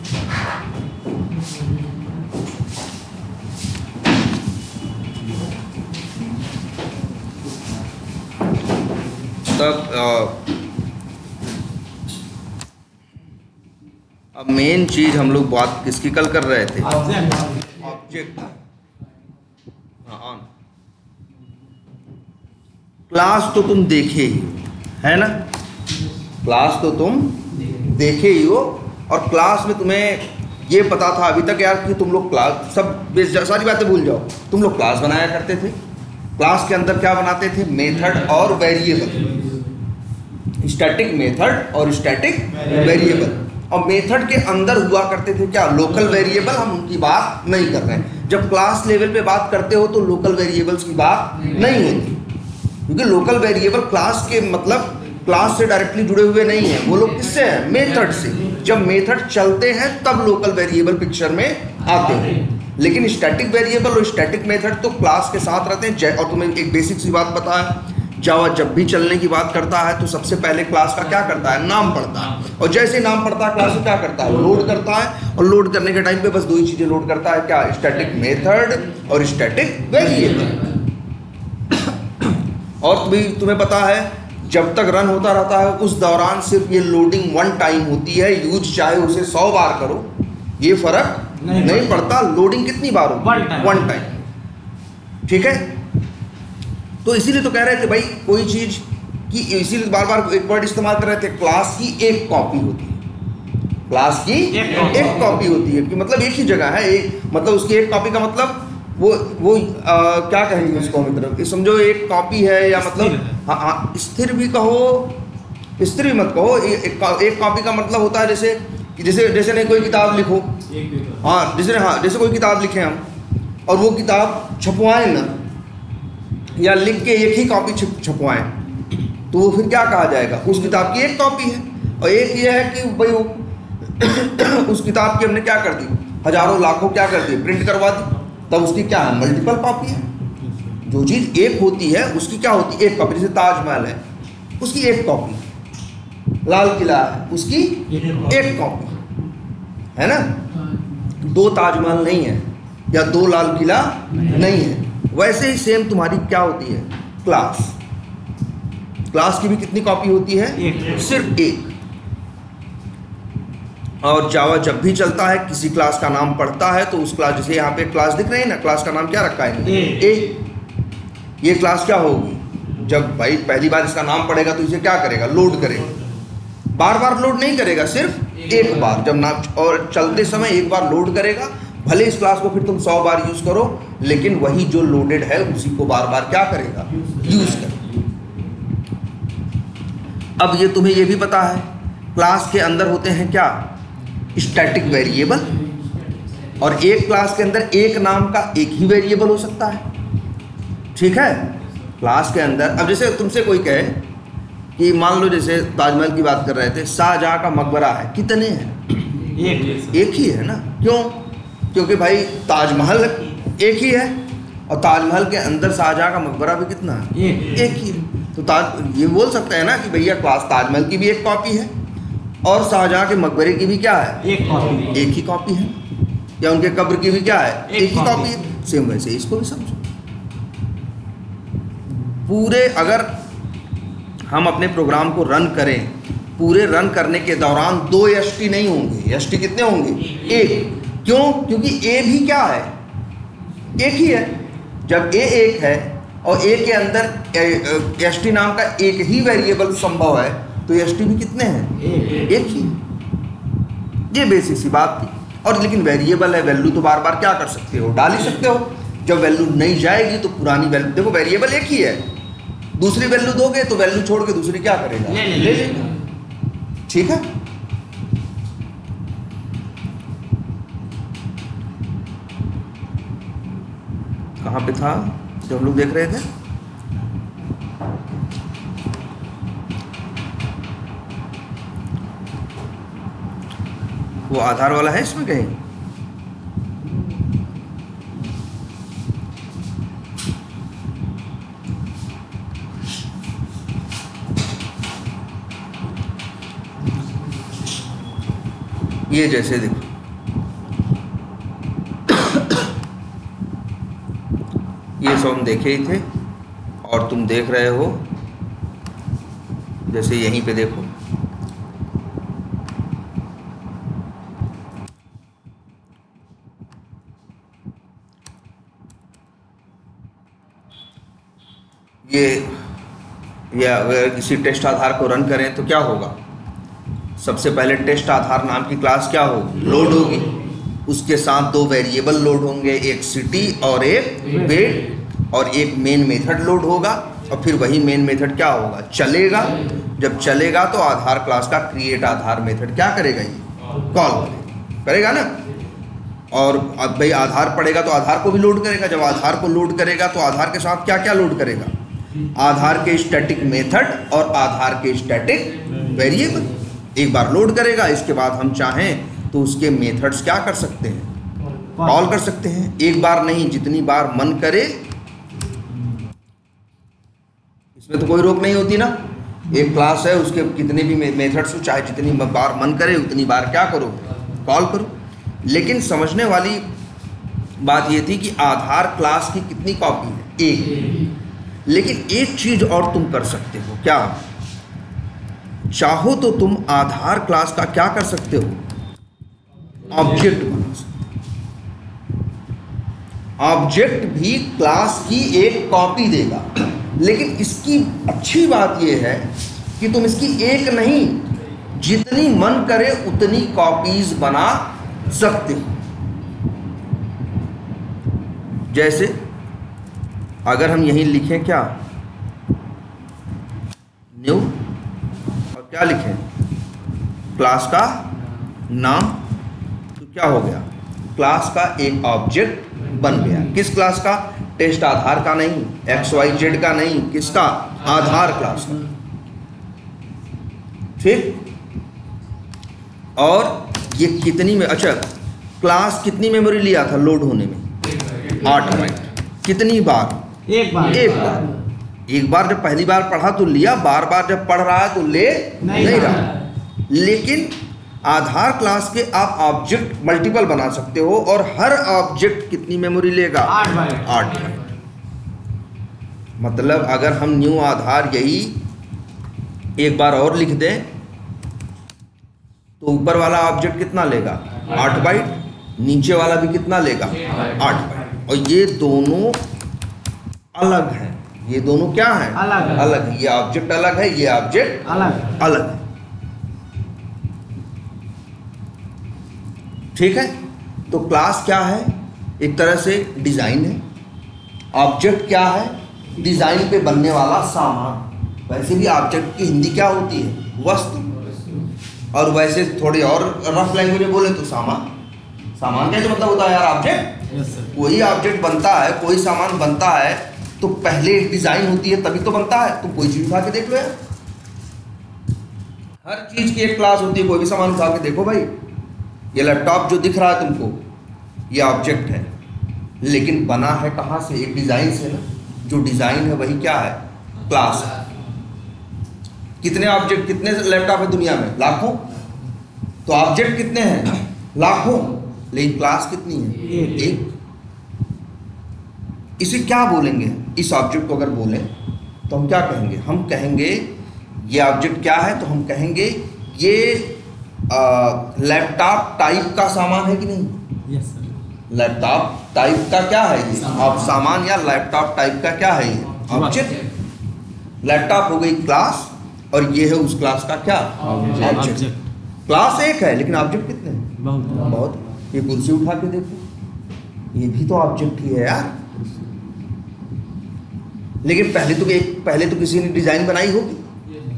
तब अब मेन चीज हम लोग बात किसकी कल कर रहे थे? ऑब्जेक्ट। हाँ, ऑन। क्लास तो तुम देखे ही है ना, क्लास तो तुम देखे ही हो। और क्लास में तुम्हें ये पता था अभी तक यार कि तुम लोग क्लास सब सारी बातें भूल जाओ। तुम लोग क्लास बनाया करते थे। क्लास के अंदर क्या बनाते थे? मेथड और वेरिएबल, स्टैटिक मेथड और स्टैटिक वेरिएबल। और मेथड के अंदर हुआ करते थे क्या? Local variable. हम उनकी बात नहीं कर रहे हैं। जब क्लास लेवल पे बात करते हो तो लोकल वेरिएबल्स की बात नहीं होती, क्योंकि लोकल वेरिएबल क्लास के मतलब क्लास से डायरेक्टली जुड़े हुए नहीं है। वो लोग किससे हैं? मेथड से। जब मेथड चलते हैं तब लोकल वेरिएबल पिक्चर में आते हैं। लेकिन स्टैटिक वेरिएबल और स्टैटिक मेथड तो क्लास के साथ रहते हैं। और तुम्हें एक बेसिक सी बात पता है, जावा जब भी चलने की बात करता है तो सबसे पहले क्लास का क्या करता है? नाम पढ़ता है। और जैसे नाम पढ़ता है क्लास को क्या करता है? लोड करता है। और लोड करने के टाइम पे बस दो ही चीजें लोड करता है, क्या? स्टैटिक मेथड और स्टैटिक वेरिएबल। और तुम्हें पता है जब तक रन होता रहता है उस दौरान सिर्फ ये लोडिंग वन टाइम होती है। यूज चाहे उसे 100 बार करो, ये फर्क नहीं पड़ता। लोडिंग कितनी बार हो? One time. ठीक है, तो इसीलिए तो कह रहे थे भाई कोई चीज की, इसीलिए बार बार एक वर्ड इस्तेमाल कर रहे थे, क्लास की एक कॉपी होती है। क्लास की एक कॉपी होती है कि मतलब एक ही जगह है। एक मतलब उसकी एक कॉपी का मतलब वो क्या कहेंगे उसको मित्र? समझो एक कॉपी है या मतलब हाँ, स्थिर भी कहो, स्थिर भी मत कहो। एक कॉपी का मतलब होता है जैसे कि जैसे नहीं कोई किताब लिखो, हाँ जैसे कोई किताब लिखे हम और वो किताब छपवाएं ना, या लिख के एक ही कॉपी छपवाएं, तो वो फिर क्या कहा जाएगा? उस किताब की एक कॉपी है। और एक ये है कि भाई उस किताब की हमने क्या कर दी? हजारों लाखों क्या कर दी? प्रिंट करवा दी। तब उसकी क्या है? मल्टीपल कॉपी है। जो चीज़ एक होती है उसकी क्या होती है? एक कॉपी। जैसे ताजमहल है, उसकी एक कॉपी। लाल किला है, उसकी एक कॉपी है ना। दो ताजमहल नहीं है या दो लाल किला नहीं है। वैसे ही सेम तुम्हारी क्या होती है? क्लास। क्लास की भी कितनी कॉपी होती है? सिर्फ एक। और जावा जब भी चलता है किसी क्लास का नाम पढ़ता है तो उस क्लास, जैसे यहाँ पे क्लास दिख रही है ना, क्लास का नाम क्या रखा है? ए। ये क्लास क्या होगी? जब भाई पहली बार इसका नाम पढ़ेगा तो इसे क्या करेगा? लोड करेगा। बार बार लोड नहीं करेगा, सिर्फ एक बार जब नाम, और चलते समय एक बार लोड करेगा। भले इस क्लास को फिर तुम 100 बार यूज करो, लेकिन वही जो लोडेड है उसी को बार बार क्या करेगा? यूज करेगा। अब ये तुम्हें ये भी पता है क्लास के अंदर होते हैं क्या? Static variable. और एक क्लास के अंदर एक नाम का एक ही वेरिएबल हो सकता है। ठीक है, क्लास के अंदर अब जैसे तुमसे कोई कहे कि मान लो जैसे ताजमहल की बात कर रहे थे, शाहजहां का मकबरा है, कितने हैं? एक ही है ना। क्यों? क्योंकि भाई ताजमहल एक ही है और ताजमहल के अंदर शाहजहां का मकबरा भी कितना है? एक ही है। तो ये बोल सकते हैं ना कि भैया क्लास ताजमहल की भी एक कॉपी है और शाहजहां के मकबरे की भी क्या है? एक ही कॉपी है। या उनके कब्र की भी क्या है? एक ही कॉपी है। सेम वैसे इसको भी समझो। पूरे अगर हम अपने प्रोग्राम को रन करें, पूरे रन करने के दौरान 2 एसटी नहीं होंगे। एसटी कितने होंगे? एक। क्यों? क्योंकि ए भी क्या है? एक ही है। जब ए एक है और ए के अंदर एसटी नाम का एक ही वेरिएबल संभव है तो एसटी भी कितने हैं? एक ही। ये बेसिक सी बात थी। और लेकिन वेरिएबल है, वैल्यू तो बार बार क्या कर सकते हो? डाल ही सकते हो। जब वैल्यू नहीं जाएगी तो पुरानी वैल्यू, देखो वेरिएबल एक ही है, दूसरी वैल्यू दोगे तो वैल्यू छोड़ के दूसरी क्या करेगा? ले लेगा। ठीक है, कहाँ पे था जो हम लोग देख रहे थे? वो आधार वाला है इसमें कहीं? ये जैसे देखो ये सब हम देखे ही थे और तुम देख रहे हो। जैसे यहीं पे देखो, ये अगर किसी टेस्ट आधार को रन करें तो क्या होगा? सबसे पहले टेस्ट आधार नाम की क्लास क्या होगी? लोड होगी। उसके साथ दो वेरिएबल लोड होंगे, एक सिटी और एक वेट, और एक मेन मेथड लोड होगा। और फिर वही मेन मेथड क्या होगा? चलेगा। जब चलेगा तो आधार क्लास का क्रिएट आधार मेथड क्या करेगा? ये कॉल करेगा ना। और अब भाई आधार पड़ेगा तो आधार को भी लोड करेगा। जब आधार को लोड करेगा तो आधार के साथ क्या क्या लोड करेगा? आधार के स्टैटिक मेथड और आधार के स्टैटिक वेरिएबल एक बार लोड करेगा। इसके बाद हम चाहें तो उसके मेथड्स क्या कर सकते हैं? कॉल कर सकते हैं। एक बार नहीं, जितनी बार मन करे। इसमें तो कोई रोक नहीं होती ना। एक क्लास है, उसके कितने भी मेथड्स हो, चाहे जितनी बार मन करे उतनी बार क्या करो? कॉल करो। लेकिन समझने वाली बात ये थी कि आधार क्लास की कितनी कॉपी है? एक। लेकिन एक चीज और तुम कर सकते हो। क्या? चाहो तो तुम आधार क्लास का क्या कर सकते हो? ऑब्जेक्ट बना सकते हो। ऑब्जेक्ट भी क्लास की एक कॉपी देगा। लेकिन इसकी अच्छी बात यह है कि तुम इसकी एक नहीं, जितनी मन करे उतनी कॉपीज बना सकते हो। जैसे अगर हम यहीं लिखें क्या? न्यू, और क्या लिखें? क्लास का नाम, तो क्या हो गया? क्लास का एक ऑब्जेक्ट बन गया। किस क्लास का? टेस्ट आधार का नहीं, XYZ का नहीं, किसका? आधार क्लास का। ठीक। और ये कितनी में, अच्छा क्लास कितनी मेमोरी लिया था लोड होने में? 8 बाइट। कितनी बार? एक बार। एक बार जब पहली बार पढ़ा तो लिया, बार बार जब पढ़ रहा है तो ले नहीं रहा। लेकिन आधार क्लास के आप ऑब्जेक्ट मल्टीपल बना सकते हो और हर ऑब्जेक्ट कितनी मेमोरी लेगा? 8 बाइट। 8 बाइट। मतलब अगर हम न्यू आधार यही एक बार और लिख दें तो ऊपर वाला ऑब्जेक्ट कितना लेगा? 8 बाइट। नीचे वाला भी कितना लेगा? 8 बाइट। और ये दोनों अलग हैं। ये दोनों क्या हैं? अलग है। ये ऑब्जेक्ट अलग है, ये ऑब्जेक्ट अलग है। ठीक है। तो क्लास क्या है? एक तरह से डिजाइन है। ऑब्जेक्ट क्या है? डिजाइन पे बनने वाला सामान। वैसे भी ऑब्जेक्ट की हिंदी क्या होती है? वस्तु। और वैसे थोड़ी और रफ लैंग्वेज में बोले तो सामान। सामान का जो मतलब होता है यार ऑब्जेक्ट। कोई ऑब्जेक्ट बनता है, कोई सामान बनता है तो पहले एक डिजाइन होती है तभी तो बनता है। तो कोई चीज उठा के देख लो यार, हर चीज की एक क्लास होती है। कोई भी सामान उठा के देखो भाई। ये लैपटॉप जो दिख रहा है तुमको, ये ऑब्जेक्ट है, लेकिन बना है कहाँ से? एक डिजाइन से ना। जो डिजाइन है वही क्या है? क्लास है। कितने ऑब्जेक्ट, कितने लैपटॉप है दुनिया में? लाखों। तो ऑब्जेक्ट कितने हैं? लाखों। लेकिन क्लास कितनी है? एक। इसे क्या बोलेंगे? इस ऑब्जेक्ट को अगर बोलें तो हम क्या कहेंगे? हम कहेंगे ये ऑब्जेक्ट क्या है? तो हम कहेंगे ये लैपटॉप टाइप का सामान है कि नहीं? Yes sir. लैपटॉप टाइप का क्या है ये? अब सामान या लैपटॉप टाइप का क्या है ये? ऑब्जेक्ट। लैपटॉप हो गई क्लास और ये है उस क्लास का क्या? ऑब्जेक्ट। क्लास एक है लेकिन ऑब्जेक्ट कितने हैं? बहुत। ये कुर्सी उठा के देखो, ये भी तो ऑब्जेक्ट ही है यार। लेकिन पहले तो किसी ने डिजाइन बनाई होगी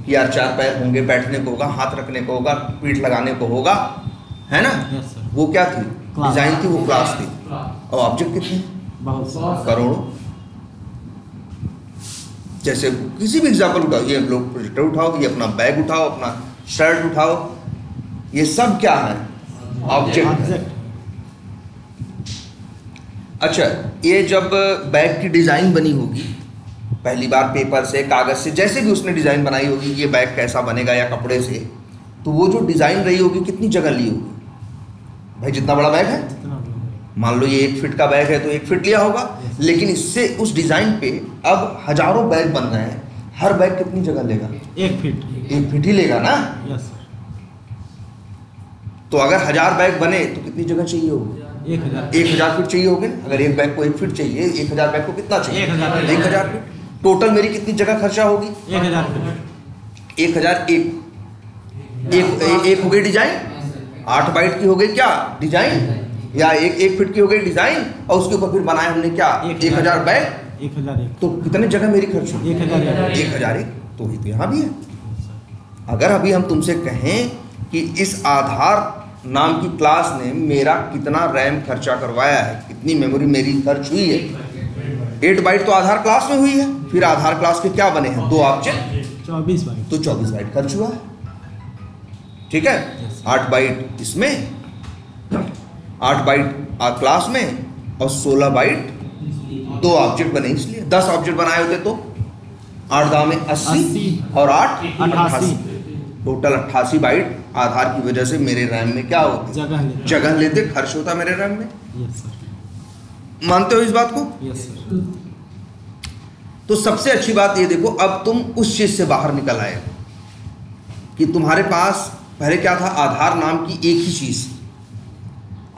कि यार 4 पैर होंगे, बैठने को होगा, हाथ रखने को होगा, पीठ लगाने को होगा, है ना? वो क्या थी? डिजाइन थी, वो क्लास थी। और ऑब्जेक्ट कितने? बहुत, करोड़ों। जैसे किसी भी एग्जाम्पल उठाओ, ये लोग प्रोजेक्टर उठाओ, ये अपना बैग उठाओ, अपना शर्ट उठाओ, ये सब क्या है? ऑब्जेक्ट। अच्छा, ये जब बैग की डिजाइन बनी होगी पहली बार, पेपर से, कागज से, जैसे भी उसने डिजाइन बनाई होगी ये बैग कैसा बनेगा या कपड़े से, तो वो जो डिजाइन रही होगी कितनी जगह ली होगी? भाई जितना बड़ा बैग है, मान लो ये 1 फीट का बैग है तो 1 फीट लिया होगा, लेकिन इससे उस डिजाइन पे अब हजारों बैग बन रहे हैं, हर बैग कितनी जगह लेगा? 1 फीट। 1 फीट ही लेगा ना। Yes sir. तो अगर 1000 बैग बने तो कितनी जगह चाहिए होगी? 1000 फीट चाहिए होगी ना। अगर एक बैग को 1 फीट चाहिए, 1000 बैग को कितना चाहिए? 1000 फीट। टोटल मेरी कितनी जगह खर्चा होगी? 1000 फीट। 1001 एक हो गई डिजाइन, 8 बाइट की हो गई क्या डिजाइन, या एक फीट की हो गई डिजाइन, और उसके ऊपर फिर बनाए हमने क्या 1000 बैग। 1001 तो कितने जगह मेरी खर्च होगी? 1001। तो वही तो यहाँ भी है। अगर अभी हम तुमसे कहें कि इस आधार नाम की क्लास ने मेरा कितना रैम खर्चा करवाया है, कितनी मेमोरी मेरी खर्च हुई है, 8 बाइट तो आधार क्लास में हुई है, फिर आधार क्लास के क्या बने हैं? 2 ऑब्जेक्ट, 24 बाइट, तो 24 बाइट खर्च हुआ है। ठीक है, 8 बाइट इसमें, 8 बाइट क्लास में और 16 बाइट 2 ऑब्जेक्ट बने, इसलिए 10 ऑब्जेक्ट बनाए होते तो 8 दाव में 80 और 8 88, टोटल 88 बाइट आधार की वजह से मेरे रैम में क्या होते? जगह लेते, खर्च होता मेरे रैम में। Yes sir. मानते हो इस बात को? Yes sir. तो सबसे अच्छी बात ये देखो, अब तुम उस चीज से बाहर निकल आए कि तुम्हारे पास पहले क्या था? आधार नाम की एक ही चीज,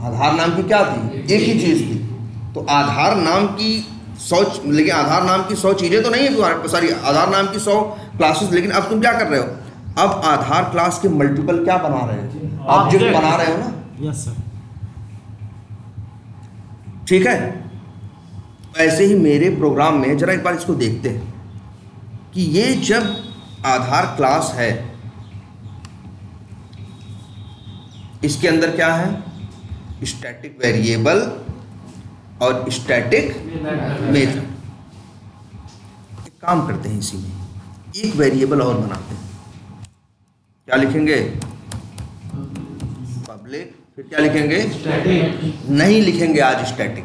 आधार नाम की क्या थी? एक ही चीज थी। तो आधार नाम की 100, लेकिन आधार नाम की 100 चीजें तो नहीं है तुम्हारे, सॉरी आधार नाम की 100 क्लासेस, लेकिन अब तुम क्या कर रहे हो? अब आधार क्लास के मल्टीपल क्या बना रहे हो? ऑब्जेक्ट बना रहे हो ना। Yes sir. ठीक है, ऐसे ही मेरे प्रोग्राम में जरा एक बार इसको देखते हैं कि ये जब आधार क्लास है, इसके अंदर क्या है? स्टैटिक वेरिएबल और स्टैटिक मेथड। एक काम करते हैं, इसी में एक वेरिएबल और बनाते हैं। क्या लिखेंगे? पब्लिक, फिर क्या लिखेंगे? स्टैटिक। नहीं लिखेंगे आज स्टैटिक,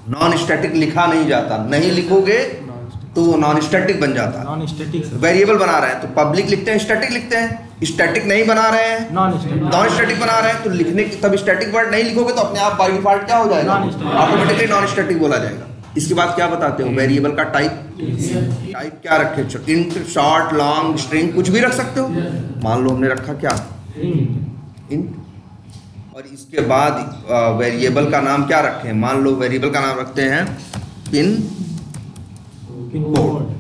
नॉन स्टैटिक लिखा नहीं जाता, नहीं लिखोगे तो वो नॉन स्टैटिक बन जाता। Non static sir. वेरिएबल बना रहे हैं तो पब्लिक लिखते हैं, स्टैटिक लिखते हैं। स्टैटिक नहीं बना रहे हैं, नॉन स्टैटिक बना रहे हैं, तो लिखने तब स्टैटिक वर्ड नहीं लिखोगे तो अपने आप बाई डिफॉल्ट क्या हो जाएगा? ऑटोमेटिकली नॉन स्टैटिक बोला जाएगा। इसके बाद क्या बताते हो? वेरिएबल का टाइप। टाइप क्या रखे? इंट, शॉर्ट, लॉन्ग, स्ट्रिंग, कुछ भी रख सकते हो। मान लो हमने रखा क्या? इंट। और इसके बाद वेरिएबल का नाम क्या रखें? मान लो वेरिएबल का नाम रखते हैं पिन कोड।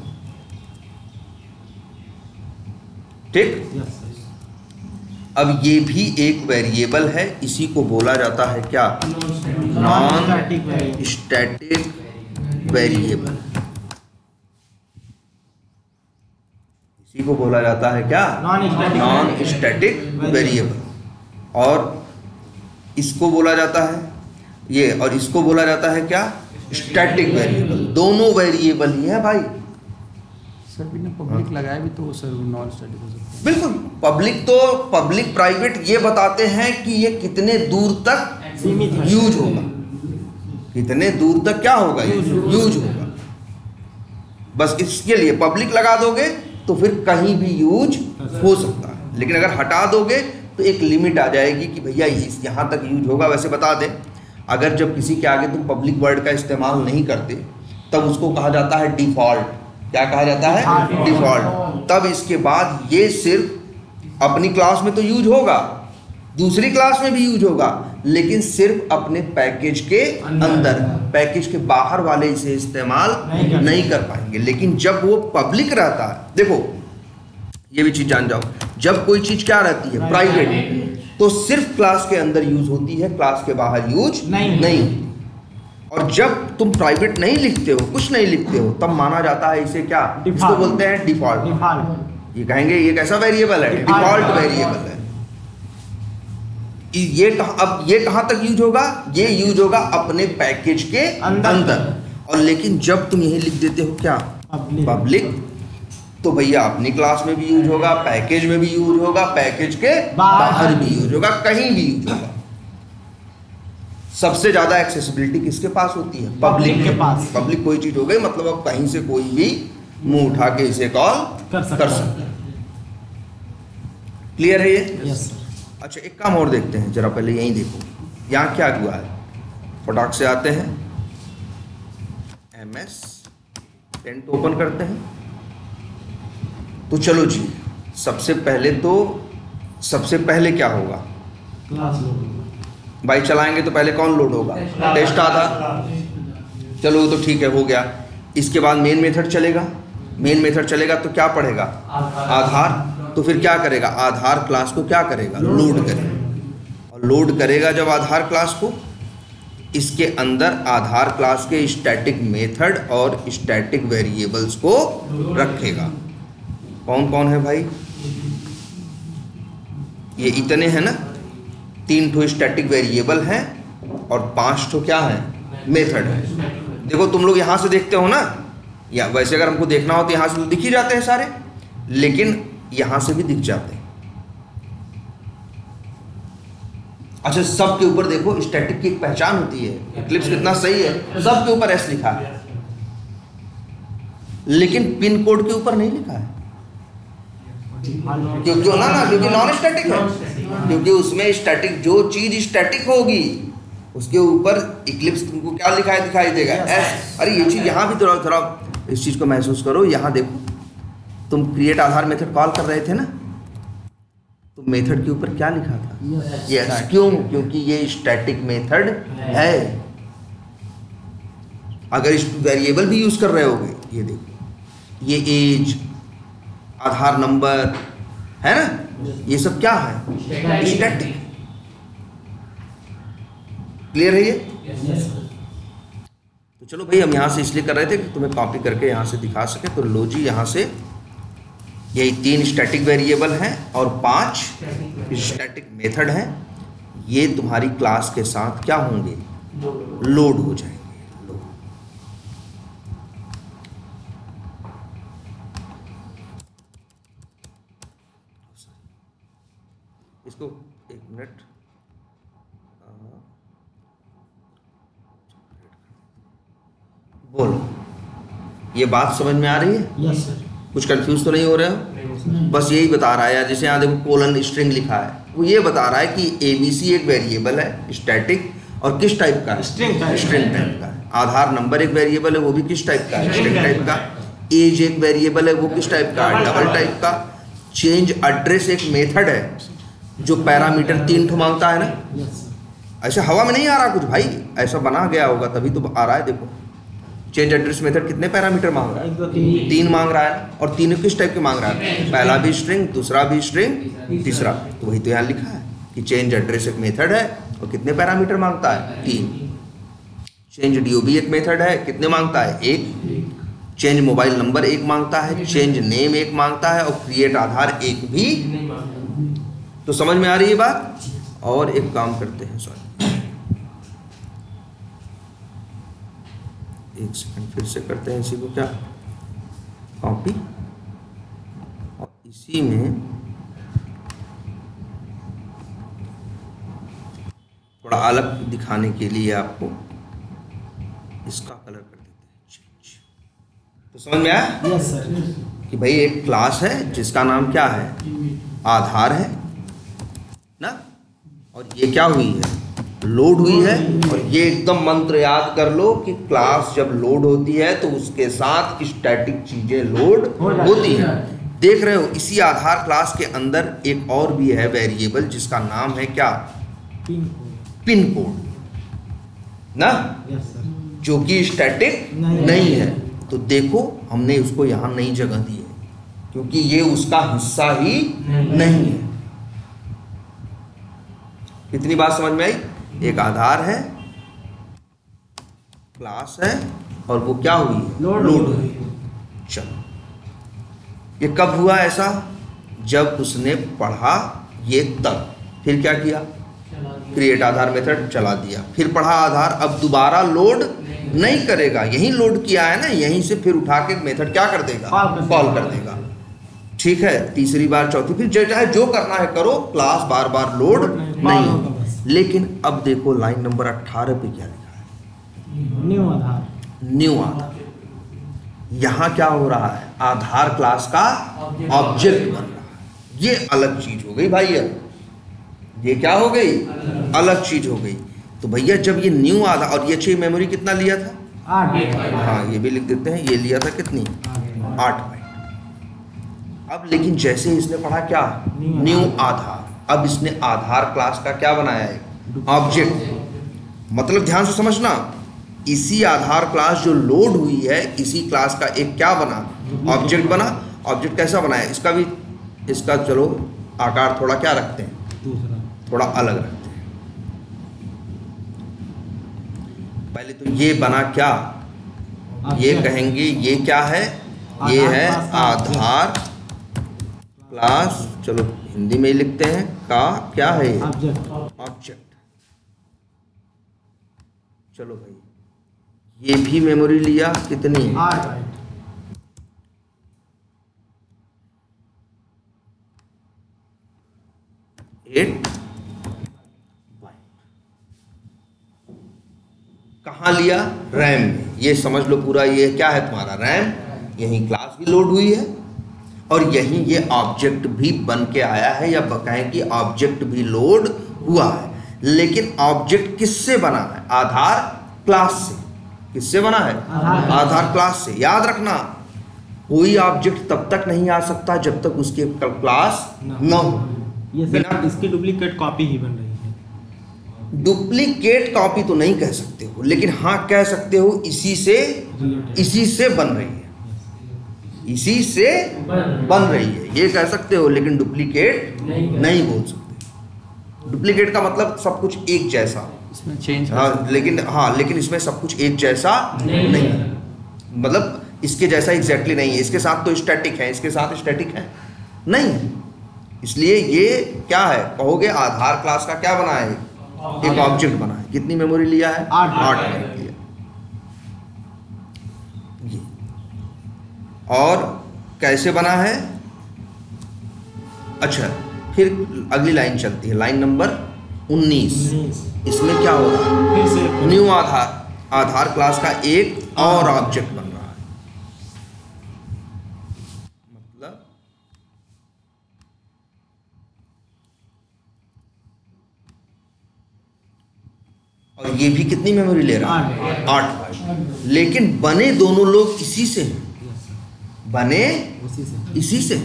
ठीक। Yes sir. अब ये भी एक वेरिएबल है, इसी को बोला जाता है क्या? Non static variable. इसी को बोला जाता है क्या? Non static variable. और इसको बोला जाता है ये, और इसको बोला जाता है क्या? Static variable. दोनों वेरिएबल ही है भाई। सर बिना पब्लिक लगाए भी तो सर नॉन स्टैटिक हो सकता है। बिल्कुल, पब्लिक तो पब्लिक प्राइवेट ये बताते हैं कि ये कितने दूर तक यूज होगा, कितने दूर तक क्या होगा? यूज होगा। बस इसके लिए पब्लिक लगा दोगे तो फिर कहीं भी यूज हो सकता है, लेकिन अगर हटा दोगे तो एक लिमिट आ जाएगी कि भैया यहाँ तक यूज होगा। वैसे बता दें, अगर जब किसी के आगे तुम पब्लिक वर्ड का इस्तेमाल नहीं करते तब उसको कहा जाता है डिफ़ॉल्ट। क्या कहा जाता है? डिफ़ॉल्ट। तब इसके बाद ये सिर्फ अपनी क्लास में तो यूज होगा, दूसरी क्लास में भी यूज होगा, लेकिन सिर्फ अपने पैकेज के अंदर, पैकेज के बाहर वाले इसे इस्तेमाल नहीं कर पाएंगे। लेकिन जब वो पब्लिक रहता है, देखो ये भी चीज जान जाओ, जब कोई चीज क्या रहती है? प्राइवेट, तो सिर्फ क्लास के अंदर यूज होती है, क्लास के बाहर यूज नहीं होती। और जब तुम प्राइवेट नहीं लिखते हो, कुछ नहीं लिखते हो, तब माना जाता है इसे क्या? इसको बोलते हैं डिफॉल्ट। ये कहेंगे ये कैसा वेरिएबल है? डिफॉल्ट वेरिएबल है। अब ये कहां तक यूज होगा? ये यूज होगा अपने पैकेज के अंदर। और लेकिन जब तुम यही लिख देते हो क्या? पब्लिक, तो भैया अपनी क्लास में भी यूज होगा, पैकेज में भी यूज होगा, पैकेज के बाहर भी यूज होगा, कहीं भी यूज होगा। सबसे ज्यादा एक्सेसिबिलिटी किसके पास होती है? पब्लिक के पास। पब्लिक कोई चीज हो गई मतलब अब कहीं से कोई भी मुंह उठा के इसे कॉल कर सकता है। क्लियर है ये? Yes sir. अच्छा, एक काम और देखते हैं, जरा पहले यही देखो। यहाँ क्या हुआ है, फटाक से आते हैं, MS पेंट ओपन करते हैं। तो चलो जी, सबसे पहले क्या होगा, क्लास लोड बाइक चलाएंगे तो पहले कौन लोड होगा, टेस्ट आधार। चलो तो ठीक है, हो गया। इसके बाद मेन मेथड चलेगा, मेन मेथड चलेगा तो क्या पढ़ेगा, आधार। तो फिर क्या करेगा, आधार क्लास को क्या करेगा, लोड करेगा। और लोड करेगा जब आधार क्लास को, इसके अंदर आधार क्लास के स्टैटिक मेथड और स्टैटिक वेरिएबल्स को रखेगा। कौन कौन है भाई, ये इतने हैं ना, 3 ठो स्टैटिक वेरिएबल हैं और 5 ठो क्या है, मेथड है। देखो तुम लोग यहाँ से देखते हो ना, या वैसे अगर हमको देखना हो तो यहाँ से तो दिख ही जाते हैं सारे, लेकिन यहाँ से भी दिख जाते हैं। अच्छा, सबके ऊपर देखो स्टैटिक की एक पहचान होती है, इक्लिप्स कितना सही है, सबके ऊपर S लिखा है, लेकिन पिन कोड के ऊपर नहीं लिखा है। क्योंकि नॉन स्टैटिक है, क्योंकि उसमें स्टैटिक जो चीज स्टैटिक होगी उसके ऊपर इक्लिप्स तुमको क्या लिखा है, दिखाई देगा S। अरे ये चीज यहाँ भी थोड़ा इस चीज को महसूस करो। यहाँ देखो, तुम क्रिएट आधार मेथड कॉल कर रहे थे ना, तो मेथड के ऊपर क्या लिखा था, यस। क्यों, क्योंकि ये स्टैटिक मेथड है। अगर इस वेरिएबल भी यूज कर रहे होगे, ये देखो, ये एज, आधार नंबर है ना, ये सब क्या है, स्टैटिक। क्लियर है ये? तो चलो भाई, हम यहाँ से इसलिए कर रहे थे कि तुम्हें कॉपी करके यहाँ से दिखा सके। तो लो जी, यहाँ से यही 3 स्टैटिक वेरिएबल हैं और 5 स्टैटिक मेथड हैं। ये तुम्हारी क्लास के साथ क्या होंगे, लोड हो जाएंगे। इसको 1 मिनट, बोलो, ये बात समझ में आ रही है? Yes sir. कुछ कंफ्यूज तो नहीं हो रहे हो? बस यही बता रहा है यार, जैसे यहाँ देखो कोलन स्ट्रिंग लिखा है, वो ये बता रहा है कि ABC एक वेरिएबल है स्टैटिक, और किस टाइप का है, स्ट्रिंग टाइप का है। आधार नंबर एक वेरिएबल है, वो भी किस टाइप का है, स्ट्रिंग टाइप का। एज एक वेरिएबल है, वो किस टाइप का है, डबल टाइप का। चेंज एड्रेस एक मेथड है जो पैरामीटर 3 ठो मांगता है ना। ऐसे हवा में नहीं आ रहा कुछ भाई, ऐसा बना गया होगा तभी तो आ रहा है। देखो, चेंज एड्रेस मेथड कितने पैरामीटर मांग रहा है, 3 मांग रहा है। और तीनों किस टाइप के मांग रहा है, पहला भी स्ट्रिंग, दूसरा भी स्ट्रिंग, तीसरा। तो वही तो यहाँ लिखा है कि चेंज एड्रेस एक मेथड है और कितने पैरामीटर मांगता है, 3। चेंज DOB एक मेथड है, कितने मांगता है, 1। चेंज मोबाइल नंबर 1 मांगता है, चेंज नेम 1 मांगता है, और क्रिएट आधार 1 भी। तो समझ में आ रही है बात? और एक काम करते हैं, सॉरी 1 सेकंड, फिर से करते हैं इसी को, क्या कॉपी, और इसी में थोड़ा अलग दिखाने के लिए आपको इसका कलर कर देते हैं चेंज। तो समझ में आया? Yes sir. कि भाई एक क्लास है जिसका नाम क्या है, आधार है ना, और ये क्या हुई है, लोड हुई है। और ये एकदम मंत्र याद कर लो कि क्लास जब लोड होती है तो उसके साथ स्टैटिक चीजें लोड होती हैं। देख रहे हो, इसी आधार क्लास के अंदर एक और भी है वेरिएबल जिसका नाम है क्या, पिन कोड ना, जो कि स्टैटिक नहीं है। तो देखो, हमने उसको यहाँ नई जगह दी है क्योंकि ये उसका हिस्सा ही नहीं है। इतनी बात समझ में आई? एक आधार है, क्लास है, और वो क्या हुई है, लोड हुई है। चलो, ये कब हुआ ऐसा, जब उसने पढ़ा ये तब। फिर क्या किया, क्रिएट आधार मेथड चला दिया, फिर पढ़ा आधार, अब दोबारा लोड नहीं करेगा, यहीं लोड किया है ना, यहीं से फिर उठा के मेथड क्या कर देगा, कॉल कर देगा। ठीक है, तीसरी बार, चौथी, फिर चाहे जो करना है करो, क्लास बार बार लोड नहीं होगा। लेकिन अब देखो लाइन नंबर 18 पे क्या लिखा है, न्यू आधार। न्यू आधार। यहाँ क्या हो रहा है, आधार क्लास का ऑब्जेक्ट बन रहा है। ये अलग चीज हो गई भाई। अब ये क्या हो गई, अलग चीज हो गई। तो भैया जब ये न्यू आधा, और ये चाहिए मेमोरी कितना लिया था, 8 हाँ ये भी लिख देते हैं, ये लिया था कितनी, 8 बाइट। अब लेकिन जैसे इसने पढ़ा क्या, न्यू आधार, अब इसने आधार क्लास का क्या बनाया है, ऑब्जेक्ट। मतलब ध्यान से समझना, इसी आधार क्लास जो लोड हुई है, इसी क्लास का एक क्या बना, ऑब्जेक्ट बना। ऑब्जेक्ट कैसा बनाया, इसका भी, इसका चलो आकार थोड़ा क्या रखते हैं, दूसरा थोड़ा अलग रखते हैं। पहले तो ये बना क्या, ये कहेंगे ये क्या है, ये है आधार क्लास, चलो हिंदी में ही लिखते हैं, का क्या है ये, ऑब्जेक्ट। ऑब्जेक्ट। चलो भाई ये भी मेमोरी लिया कितनी, 8 बाइट। 8 बाइट। कहाँ लिया, रैम में। ये समझ लो पूरा, ये क्या है तुम्हारा रैम, यहीं क्लास भी लोड हुई है और यहीं ये ऑब्जेक्ट भी बन के आया है, या कहें कि ऑब्जेक्ट भी लोड हुआ है। लेकिन ऑब्जेक्ट किससे बना है, आधार क्लास से। किससे बना है, आधार क्लास से। याद रखना, कोई ऑब्जेक्ट तब तक नहीं आ सकता जब तक उसके क्लास न हो। ये सर इसकी डुप्लीकेट कॉपी ही बन रही है। डुप्लीकेट कॉपी तो नहीं कह सकते हो, लेकिन हाँ कह सकते हो इसी से बन रही है, इसी से बन रही है, ये कह सकते हो, लेकिन डुप्लीकेट नहीं बोल सकते। डुप्लीकेट का मतलब सब कुछ एक जैसा, इसमें चेंज, हाँ लेकिन इसमें सब कुछ एक जैसा नहीं है, मतलब इसके जैसा एग्जैक्टली नहीं है। इसके साथ तो स्टैटिक है, इसके साथ स्टैटिक है नहीं, इसलिए ये क्या है कहोगे, आधार क्लास का क्या बना है, एक ऑब्जेक्ट बना है। कितनी मेमोरी लिया है, 8 बाइट लिया। ये और कैसे बना है, अच्छा फिर अगली लाइन चलती है, लाइन नंबर 19। इसमें क्या हो रहा है, फिर से न्यू आधार क्लास का एक और ऑब्जेक्ट बन रहा है। मतलब और ये भी कितनी मेमोरी ले रहा है, 8 बाइट। लेकिन बने दोनों लोग इसी से हैं, बने उसी से इसी से।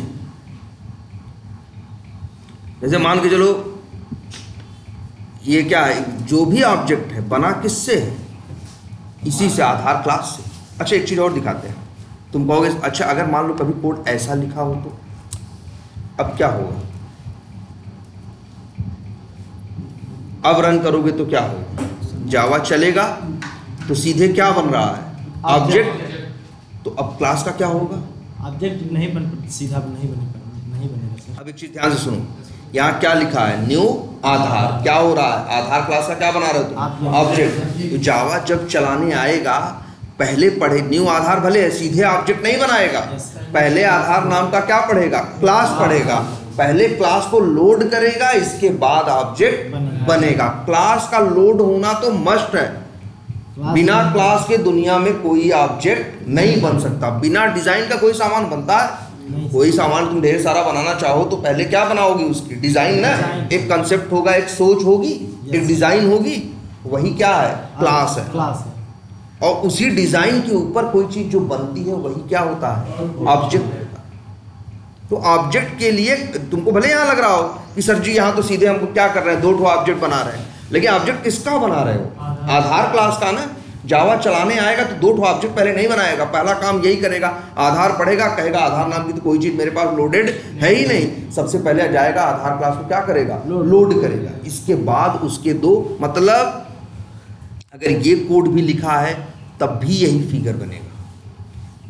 जैसे मान के चलो ये क्या है, जो भी ऑब्जेक्ट है बना किससे है, इसी से, आधार क्लास से। अच्छा एक चीज़ और दिखाते हैं, तुम कहोगे अच्छा अगर मान लो कभी कोड ऐसा लिखा हो तो अब क्या होगा, अब रन करोगे तो क्या होगा, जावा चलेगा तो सीधे क्या बन रहा है, ऑब्जेक्ट। तो अब क्लास का क्या होगा, ऑब्जेक्ट नहीं बन, सीधा नहीं बनेगा सर। अब एक चीज ध्यान से सुनो, यहाँ क्या लिखा है, न्यू आधार, क्या हो रहा है, आधार क्लास का क्या बना रहे हो तुम, ऑब्जेक्ट। तो जावा जब चलाने आएगा पहले पढ़े, न्यू आधार भले सीधे ऑब्जेक्ट नहीं बनाएगा, पहले आधार नाम का क्या पढ़ेगा, क्लास पढ़ेगा, पहले क्लास को लोड करेगा, इसके बाद ऑब्जेक्ट बनेगा। क्लास का लोड होना तो मस्ट है, बिना क्लास के दुनिया में कोई ऑब्जेक्ट नहीं बन सकता। बिना डिजाइन का कोई सामान बनता है, कोई सामान तुम ढेर सारा बनाना चाहो तो पहले क्या बनाओगे, उसकी डिजाइन ना, एक कंसेप्ट होगा, एक सोच होगी, एक डिजाइन होगी, वही क्या है, क्लास है। क्लास है। और उसी डिजाइन के ऊपर कोई चीज जो बनती है वही क्या होता है, ऑब्जेक्ट होता है। तो ऑब्जेक्ट के लिए तुमको भले यहाँ लग रहा हो कि सर जी यहाँ तो सीधे हमको क्या कर रहे हैं, 2 ऑब्जेक्ट बना रहे हैं, लेकिन ऑब्जेक्ट किसका बना रहे हो, आधार क्लास का ना। जावा चलाने आएगा तो 2 ऑब्जेक्ट पहले नहीं बनाएगा, पहला काम यही करेगा, आधार पढ़ेगा, कहेगा आधार नाम की तो कोई चीज मेरे पास लोडेड है ही नहीं, सबसे पहले जाएगा आधार क्लास को क्या करेगा, लोड करेगा, इसके बाद उसके 2, मतलब अगर ये कोड भी लिखा है तब भी यही फिगर बनेगा,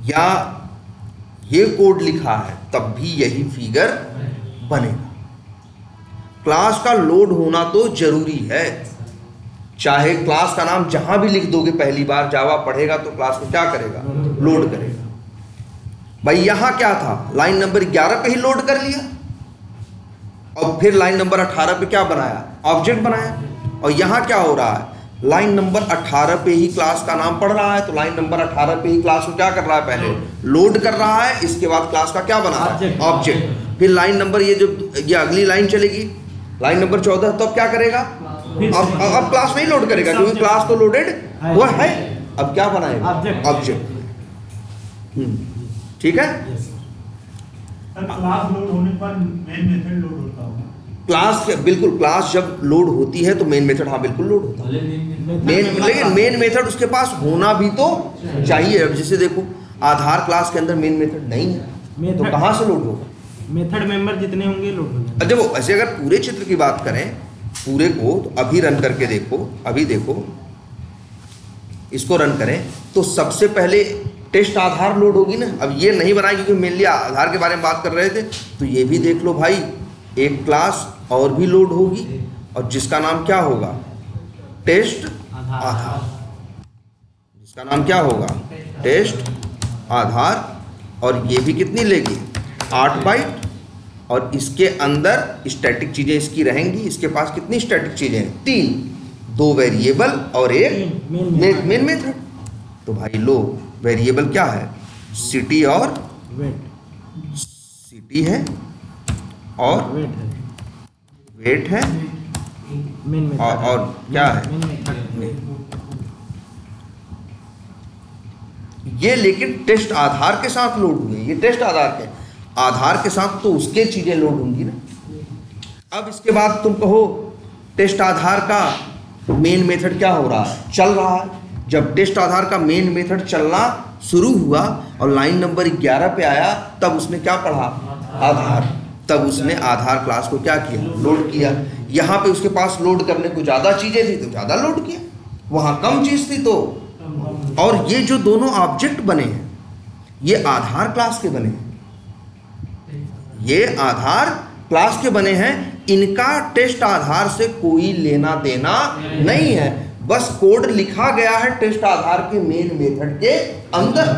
या ये कोड लिखा है तब भी यही फिगर बनेगा। क्लास का लोड होना तो जरूरी है, चाहे क्लास का नाम जहां भी लिख दोगे, पहली बार जावा पढ़ेगा तो क्लास को क्या करेगा, लोड करेगा। भाई यहां क्या था, लाइन नंबर 11 पे ही लोड कर लिया, और फिर लाइन नंबर 18 पे क्या बनाया, ऑब्जेक्ट बनाया। और यहां क्या हो रहा है, लाइन नंबर 18 पे ही क्लास का नाम पढ़ रहा है, तो लाइन नंबर 18 पे ही क्लास को क्या कर रहा है, पहले लोड कर रहा है, इसके बाद क्लास का क्या बना रहा है, ऑब्जेक्ट। फिर लाइन नंबर ये जो ये अगली लाइन चलेगी, लाइन नंबर 14 तो अब क्या करेगा, फिर से अब क्लास नहीं लोड करेगा क्योंकि क्लास तो लोडेड वो है। अब क्या बनाएगा, Object। ऑब्जेक्ट। ठीक है, क्लास लोड होने पर मेन मेथड लोड होता होगा। क्लास के बिल्कुल, क्लास जब लोड होती है तो मेन मेथड हाँ बिल्कुल लोड होता है। लेकिन मेन मेथड उसके पास होना भी तो चाहिए। अब जैसे देखो आधार क्लास के अंदर मेन मेथड नहीं है तो कहाँ से लोड होगा। मेथड मेंबर जितने होंगे लोड हो जाएंगे। देखो ऐसे अगर पूरे चित्र की बात करें पूरे को, तो अभी रन करके देखो, अभी देखो इसको रन करें तो सबसे पहले टेस्ट आधार लोड होगी ना। अब ये नहीं बनाएगी क्योंकि मेनली आधार के बारे में बात कर रहे थे, तो ये भी देख लो भाई, एक क्लास और भी लोड होगी और जिसका नाम क्या होगा, टेस्ट आधार। जिसका नाम क्या होगा, टेस्ट आधार। और ये भी कितनी लेगी, 8 बाइट। और इसके अंदर स्टैटिक चीज़ें इसकी रहेंगी। इसके पास कितनी स्टैटिक चीज़ें हैं, 3, 2 वेरिएबल और एक मेन मेथड। तो भाई लो वेरिएबल क्या है, सिटी और वेट, सिटी है और वेट है, वेट है मेन मेथड और क्या है, मेन मेथड। ये लेकिन टेस्ट आधार के साथ लोड हुए। ये टेस्ट आधार के साथ तो उसके चीज़ें लोड होंगी ना। अब इसके बाद तुम कहो टेस्ट आधार का मेन मेथड क्या हो रहा है, चल रहा है। जब टेस्ट आधार का मेन मेथड चलना शुरू हुआ और लाइन नंबर 11 पे आया तब उसने क्या पढ़ा, आधार। तब उसने आधार क्लास को क्या किया, लोड किया। यहाँ पे उसके पास लोड करने को ज़्यादा चीज़ें थी तो ज़्यादा लोड किया, वहाँ कम चीज़ थी तो। और ये जो दोनों ऑब्जेक्ट बने हैं ये आधार क्लास के बने हैं, ये आधार क्लास के बने हैं। इनका टेस्ट आधार से कोई लेना देना नहीं है, बस कोड लिखा गया है टेस्ट आधार के मेन मेथड के अंदर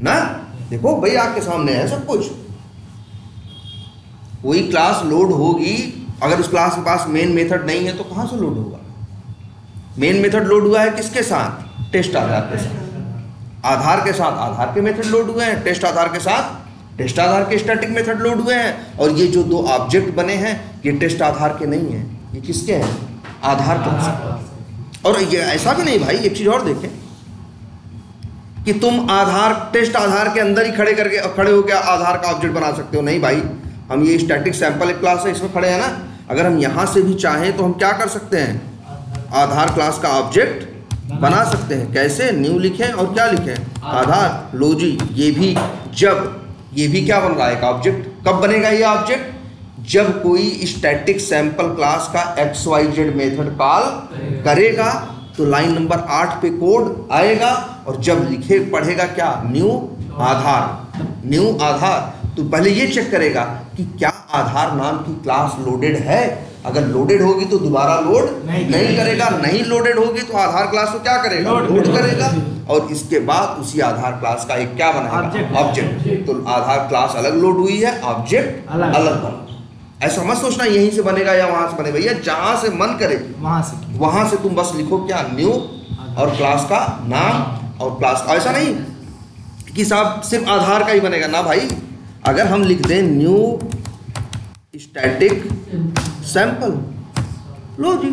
ना। देखो भाई आपके सामने है सब कुछ। कोई क्लास लोड होगी, अगर उस क्लास के पास मेन मेथड नहीं है तो कहां से लोड होगा। मेन मेथड लोड हुआ है किसके साथ, टेस्ट आधार के साथ। आधार के साथ आधार के मेथड लोड हुए हैं, टेस्ट आधार के साथ टेस्ट आधार के स्टैटिक मेथड लोड हुए हैं। और ये जो 2 ऑब्जेक्ट बने हैं ये टेस्ट आधार के नहीं हैं, ये किसके हैं, आधार क्लास। और ये ऐसा भी नहीं भाई, एक चीज और देखें कि तुम आधार टेस्ट आधार के अंदर ही खड़े होकर आधार का ऑब्जेक्ट बना सकते हो। नहीं भाई, हम ये स्टैटिक सैंपल एक क्लास है इसमें खड़े हैं ना। अगर हम यहाँ से भी चाहें तो हम क्या कर सकते हैं, आधार क्लास का ऑब्जेक्ट बना सकते हैं। कैसे, न्यू लिखें और क्या लिखें, आधार। लो जी, ये भी क्या बन रहा है, एक ऑब्जेक्ट। कब बनेगा ये ऑब्जेक्ट, जब कोई स्टैटिक सैंपल क्लास का XYZ मेथड कॉल करेगा तो लाइन नंबर 8 पे कोड आएगा। और जब लिखे पढ़ेगा क्या, न्यू आधार। तो पहले ये चेक करेगा कि क्या आधार नाम की क्लास लोडेड है। अगर लोडेड होगी तो दोबारा लोड नहीं करेगा, नहीं लोडेड होगी तो आधार क्लास को क्या करेगा, लोड करेगा। और इसके बाद उसी आधार क्लास का एक क्या बनाएगा, ऑब्जेक्ट। तो आधार क्लास अलग लोड हुई है, ऑब्जेक्ट अलग बना। ऐसा मत सोचना यहीं से बनेगा या वहां से बनेगा, भैया जहां से मन करे वहां से तुम बस लिखो क्या, न्यू और क्लास का नाम और क्लास। ऐसा नहीं कि साहब सिर्फ आधार का ही बनेगा ना भाई। अगर हम लिख दें न्यू स्टैटिक सैंपल, लो जी,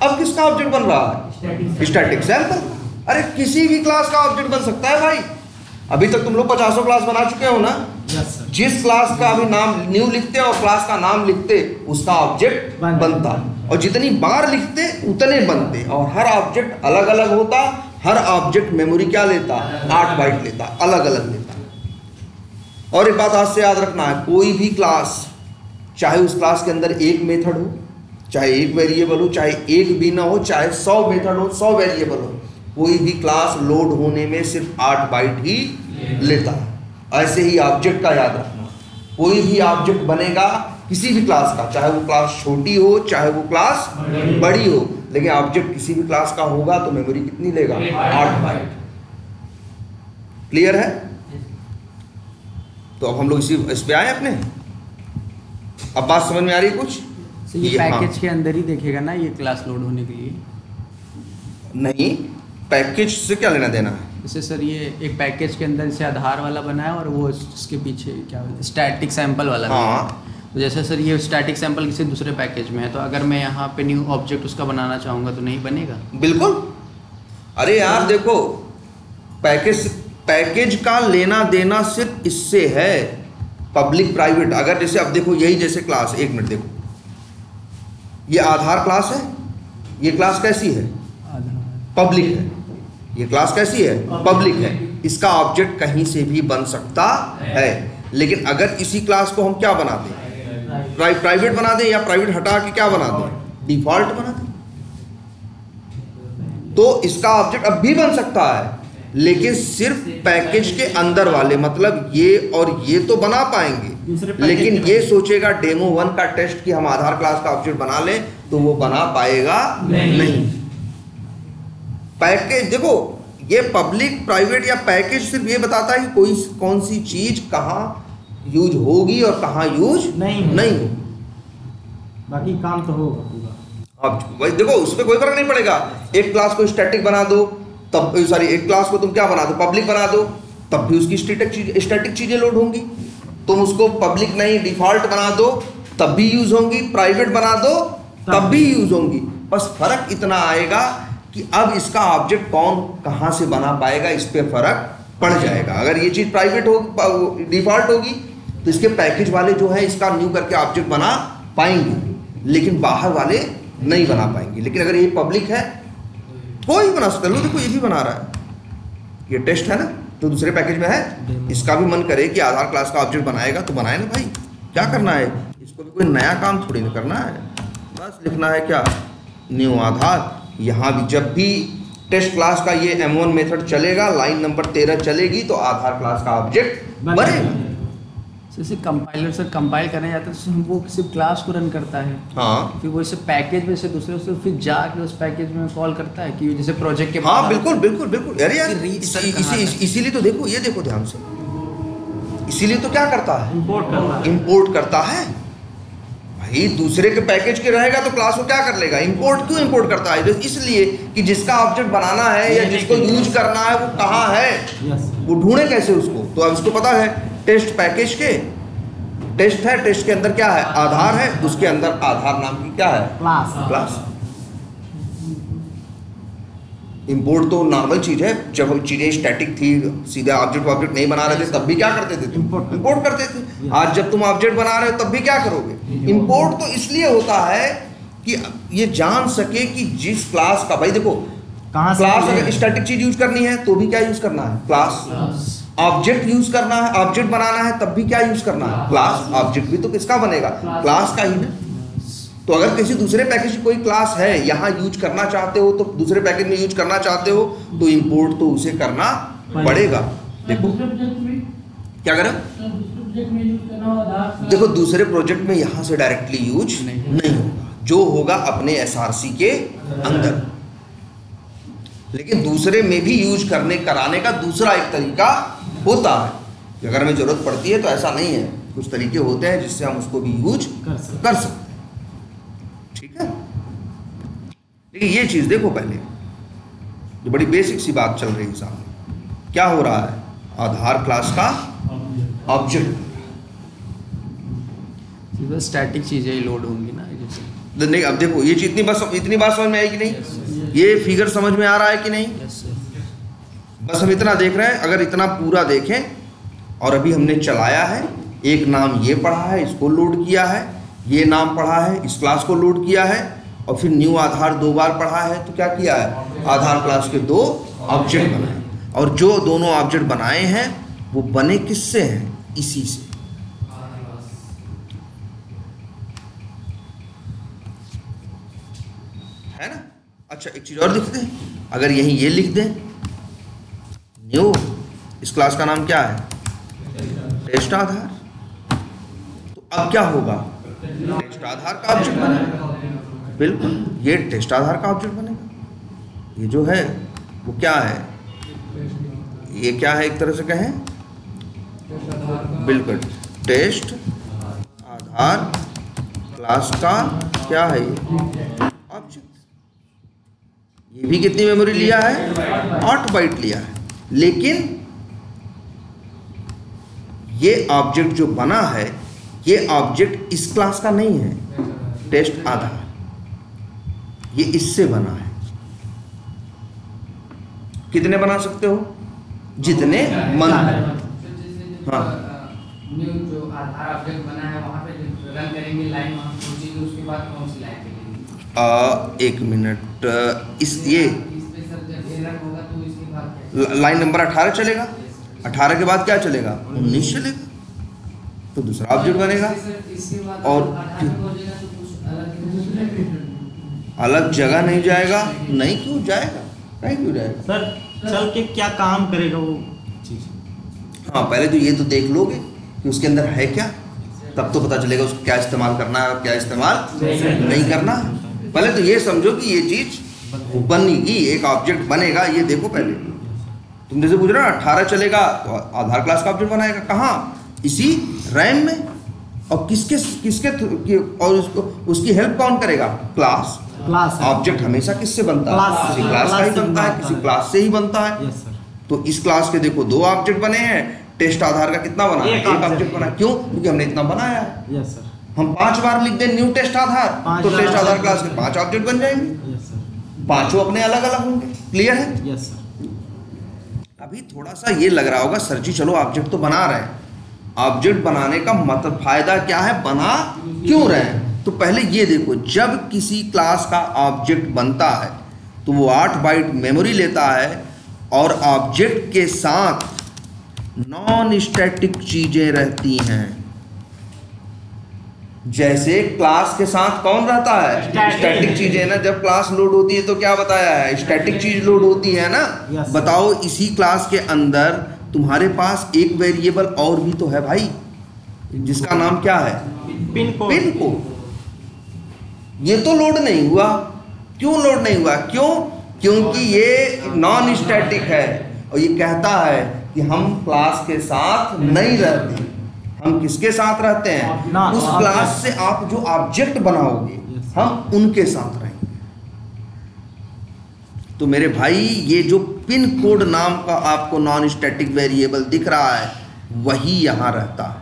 अब किसका ऑब्जेक्ट बन रहा है, स्टैटिक सैंपल। अरे किसी भी क्लास का ऑब्जेक्ट बन सकता है भाई। अभी तक तुम लोग 50 क्लास बना चुके हो ना। जिस क्लास का अभी नाम न्यू लिखते और क्लास का नाम लिखते उसका ऑब्जेक्ट बनता, और जितनी बार लिखते उतने बनते। और हर ऑब्जेक्ट अलग अलग होता, हर ऑब्जेक्ट मेमोरी क्या लेता, 8 बाइट लेता, अलग अलग लेता। और एक बात आज से याद रखना है, कोई भी क्लास, चाहे उस क्लास के अंदर एक मेथड हो, चाहे एक वेरिएबल हो, चाहे एक भी ना हो, चाहे 100 मेथड हो, 100 वेरिएबल हो, कोई भी क्लास लोड होने में सिर्फ 8 बाइट ही लेता है। ऐसे ही ऑब्जेक्ट का याद रखना, कोई भी ऑब्जेक्ट बनेगा किसी भी क्लास का, चाहे वो क्लास छोटी हो चाहे वो क्लास बड़ी हो, लेकिन ऑब्जेक्ट किसी भी क्लास का होगा तो मेमोरी कितनी लेगा, 8 बाइट। क्लियर है। तो अब हम लोग इस पे आए अपने, अब बात समझ में आ रही है कुछ। तो ये पैकेज के अंदर ही देखेगा ना ये क्लास लोड होने के लिए। नहीं, पैकेज से क्या लेना देना है। जैसे सर ये एक पैकेज के अंदर से आधार वाला बना है और वो इसके पीछे क्या बोलते हैं स्टैटिक सैंपल वाला। हाँ, तो जैसे सर ये स्टैटिक सैंपल किसी दूसरे पैकेज में है, तो अगर मैं यहाँ पे न्यू ऑब्जेक्ट उसका बनाना चाहूँगा तो नहीं बनेगा? बिल्कुल। अरे यार देखो, पैकेज का लेना देना सिर्फ इससे है, पब्लिक प्राइवेट। अगर जैसे अब देखो, यही जैसे क्लास, एक मिनट देखो, ये आधार क्लास है, ये क्लास कैसी है? पब्लिक है। ये क्लास कैसी है? पब्लिक है। इसका ऑब्जेक्ट कहीं से भी बन सकता है, लेकिन अगर इसी क्लास को हम क्या बना दें, प्राइवेट बना दें, या प्राइवेट हटा के क्या बना दें, डिफॉल्ट बना दें, तो इसका ऑब्जेक्ट अब भी बन सकता है, लेकिन सिर्फ पैकेज के अंदर वाले, मतलब ये और ये तो बना पाएंगे, लेकिन ये सोचेगा डेमो 1 का टेस्ट कि हम आधार क्लास का ऑब्जेक्ट बना लें, तो वो बना पाएगा नहीं। पैकेज देखो, ये पब्लिक प्राइवेट या पैकेज सिर्फ ये बताता है कि कौन सी चीज कहाँ यूज होगी और कहाँ यूज नहीं होगी, बाकी काम तो होगा पूरा। अब भाई देखो, उसमें कोई फर्क नहीं पड़ेगा। एक क्लास को स्टैटिक बना दो, तब सॉरी, एक क्लास को तुम क्या बना दो, पब्लिक बना दो, तब भी उसकी स्टैटिक चीजें लोड होंगी। तुम उसको पब्लिक नहीं डिफॉल्ट बना दो, तब भी यूज होंगी। प्राइवेट बना दो, तब भी यूज होंगी। बस फर्क इतना आएगा कि अब इसका ऑब्जेक्ट कौन कहाँ से बना पाएगा, इस पे फर्क पड़ जाएगा। अगर ये चीज प्राइवेट हो, डिफॉल्ट होगी, तो इसके पैकेज वाले जो है इसका न्यू करके ऑब्जेक्ट बना पाएंगे, लेकिन बाहर वाले नहीं बना पाएंगे। लेकिन अगर ये पब्लिक है, कोई बना सकता है। लो देखो, ये भी बना रहा है, ये टेस्ट है ना, तो दूसरे पैकेज में है। इसका भी मन करे कि आधार क्लास का ऑब्जेक्ट बनाएगा तो बनाए ना भाई, क्या करना है, इसको भी कोई नया काम थोड़ी ना करना है। बस लिखना है क्या, न्यू आधार। यहाँ भी जब भी टेस्ट क्लास का ये M1 मेथड चलेगा, लाइन नंबर 13 चलेगी, तो आधार क्लास का ऑब्जेक्ट बनेगा। जैसे कंपाइलर सर कंपाइल करने जाता है तो वो सिर्फ क्लास को रन करता है, हाँ, फिर वो इसे पैकेज में से दूसरे से फिर जाके उस पैकेज में कॉल करता है कि जैसे प्रोजेक्ट के हाँ बिल्कुल बिल्कुल बिल्कुल। अरे यार, इसीलिए तो देखो, ये देखो ध्यान से, इसीलिए तो क्या करता है, इंपोर्ट करता है भाई। दूसरे के पैकेज के रहेगा तो क्लास को क्या कर लेगा, इंपोर्ट। क्यों इंपोर्ट करता है? इसलिए कि जिसका ऑब्जेक्ट बनाना है या जिसको यूज करना है वो कहाँ है, वो ढूंढे कैसे उसको। तो अब इसको पता है, टेस्ट पैकेज के टेस्ट है, टेस्ट के अंदर क्या है, आधार है, उसके अंदर आधार नाम की क्या है, क्लास। इंपोर्ट तो नॉर्मल चीज है। जब हम चीजें स्टैटिक थी, सीधा ऑब्जेक्ट नहीं बना रहे थे, तब भी क्या करते थे, इंपोर्ट करते थे। आज जब तुम ऑब्जेक्ट बना रहे हो, तब भी क्या करोगे, इंपोर्ट। तो इसलिए होता है कि ये जान सके कि जिस क्लास का, भाई देखो, क्लास अगर स्टैटिक चीज यूज करनी है तो भी क्या यूज करना है, क्लास। ऑब्जेक्ट यूज करना है, ऑब्जेक्ट बनाना है, तब भी क्या यूज करना है, क्लास। ऑब्जेक्ट भी तो किसका बनेगा, क्लास का ही ना। तो अगर किसी दूसरे पैकेज की कोई क्लास है, यहाँ यूज करना चाहते हो, तो दूसरे पैकेज में यूज करना चाहते हो, तो इंपोर्ट तो उसे करना पड़ेगा। देखो क्या करें, देखो दूसरे प्रोजेक्ट में यहाँ से डायरेक्टली यूज नहीं होगा, जो होगा अपने SRC के अंदर। लेकिन दूसरे में भी यूज कराने का दूसरा एक तरीका होता है। अगर हमें जरूरत पड़ती है तो ऐसा नहीं है, कुछ तरीके होते हैं जिससे हम उसको भी यूज कर सकते हैं, ठीक है। लेकिन ये चीज देखो, पहले जो बड़ी बेसिक सी बात चल रही है सामने, क्या हो रहा है, आधार क्लास का ऑब्जेक्ट, स्टैटिक चीजें लोड होंगी ना जैसे। नहीं, अब देखो ये चीज इतनी बात समझ में आई कि नहीं, ये फिगर समझ में आ रहा है कि नहीं। बस हम इतना देख रहे हैं। अगर इतना पूरा देखें, और अभी हमने चलाया है, एक नाम ये पढ़ा है, इसको लोड किया है, ये नाम पढ़ा है, इस क्लास को लोड किया है, और फिर न्यू आधार 2 बार पढ़ा है, तो क्या किया है, आधार क्लास के 2 ऑब्जेक्ट बनाए। और जो दोनों ऑब्जेक्ट बनाए हैं वो बने किससे हैं, इसी से। है ना। अच्छा, एक चीज और लिख दें, अगर यहीं ये लिख दें, न्यू, इस क्लास का नाम क्या है, टेस्ट आधार, तो अब क्या होगा, टेस्ट आधार का ऑब्जेक्ट बनेगा। बिल्कुल, ये टेस्ट आधार का ऑब्जेक्ट बनेगा। ये जो है वो क्या है, ये क्या है, एक तरह से कहें, बिल्कुल टेस्ट आधार क्लास का क्या है, ये ऑब्जेक्ट। ये भी कितनी मेमोरी लिया है, 8 बाइट लिया है। लेकिन ये ऑब्जेक्ट जो बना है, ये ऑब्जेक्ट इस क्लास का नहीं है, टेस्ट आधार, ये इससे बना है। कितने बना सकते हो? जितने मन। हाँ, न्यू जो आधार ऑब्जेक्ट बना है वहाँ पे रन करेंगे लाइन, वहाँ पहुँचेगी, उसके बाद कौन सी लाइन मिलेगी? एक मिनट, इस ये इस पे सर जब ये रन होगा तो इसके बाद क्या? लाइन नंबर 18 चलेगा, 18 के बाद क्या चलेगा? 19 चलेगा, तो दूसरा ऑब्जेक्ट बनेगा। इसके बाद और आधार पे पहुँचेगा तो कुछ अलग जगह नहीं जाएगा, नहीं क्यों जाएगा, नहीं क्यों जाएगा? सर चल के क्या काम करेगा वो चीज? हाँ, पहले तो ये तो देख लोगे कि उसके अंदर है क्या, तब तो पता चलेगा उसको क्या इस्तेमाल करना है और क्या इस्तेमाल नहीं करना है। पहले तो ये समझो कि ये चीज बनेगी, एक ऑब्जेक्ट बनेगा, ये देखो पहले। तुम जैसे पूछ रहे हो 18 चलेगा तो आधार क्लास का ऑब्जेक्ट बनाएगा, कहाँ? इसी रैम में। और किसके किसके और उसको उसकी हेल्प कौन करेगा? क्लास। क्लास ऑब्जेक्ट हमेशा किससे बनता है? किसी क्लास का ही बनता है, किसी क्लास से ही बनता है। Yes sir. तो इस क्लास के देखो 2 ऑब्जेक्ट बने हैं, टेस्ट आधार का कितना बना है? एक एक object ऑब्जेक्ट बना है। क्यों? क्योंकि हमने इतना बनाया है। Yes sir. हम 5 बार लिख दें न्यू टेस्ट आधार, तो टेस्ट आधार क्लास के 5 ऑब्जेक्ट बन जाएंगे, यस सर। पांचों अपने अलग अलग होंगे। क्लियर है? Yes sir. अभी थोड़ा सा ये लग रहा होगा सर जी चलो ऑब्जेक्ट तो बना रहे हैं, ऑब्जेक्ट बनाने का मतलब फायदा क्या है, बना क्यों रहे हैं? तो पहले ये देखो, जब किसी क्लास का ऑब्जेक्ट बनता है तो वो 8 बाइट मेमोरी लेता है और ऑब्जेक्ट के साथ नॉन स्टैटिक चीजें रहती हैं। जैसे क्लास के साथ कौन रहता है? स्टैटिक चीजें ना। जब क्लास लोड होती है तो क्या बताया है? स्टैटिक चीज लोड होती है ना। Yes, sir. बताओ, इसी क्लास के अंदर तुम्हारे पास एक वेरिएबल और भी तो है भाई, जिसका नाम क्या है? Pin code. Pin code. ये तो लोड नहीं हुआ। क्यों लोड नहीं हुआ? क्यों? क्योंकि ये नॉन स्टैटिक है और ये कहता है कि हम क्लास के साथ नहीं रहते, हम किसके साथ रहते हैं? उस क्लास से आप जो ऑब्जेक्ट बनाओगे हम उनके साथ रहेंगे। तो मेरे भाई, ये जो पिन कोड नाम का आपको नॉन स्टैटिक वेरिएबल दिख रहा है वही यहां रहता है।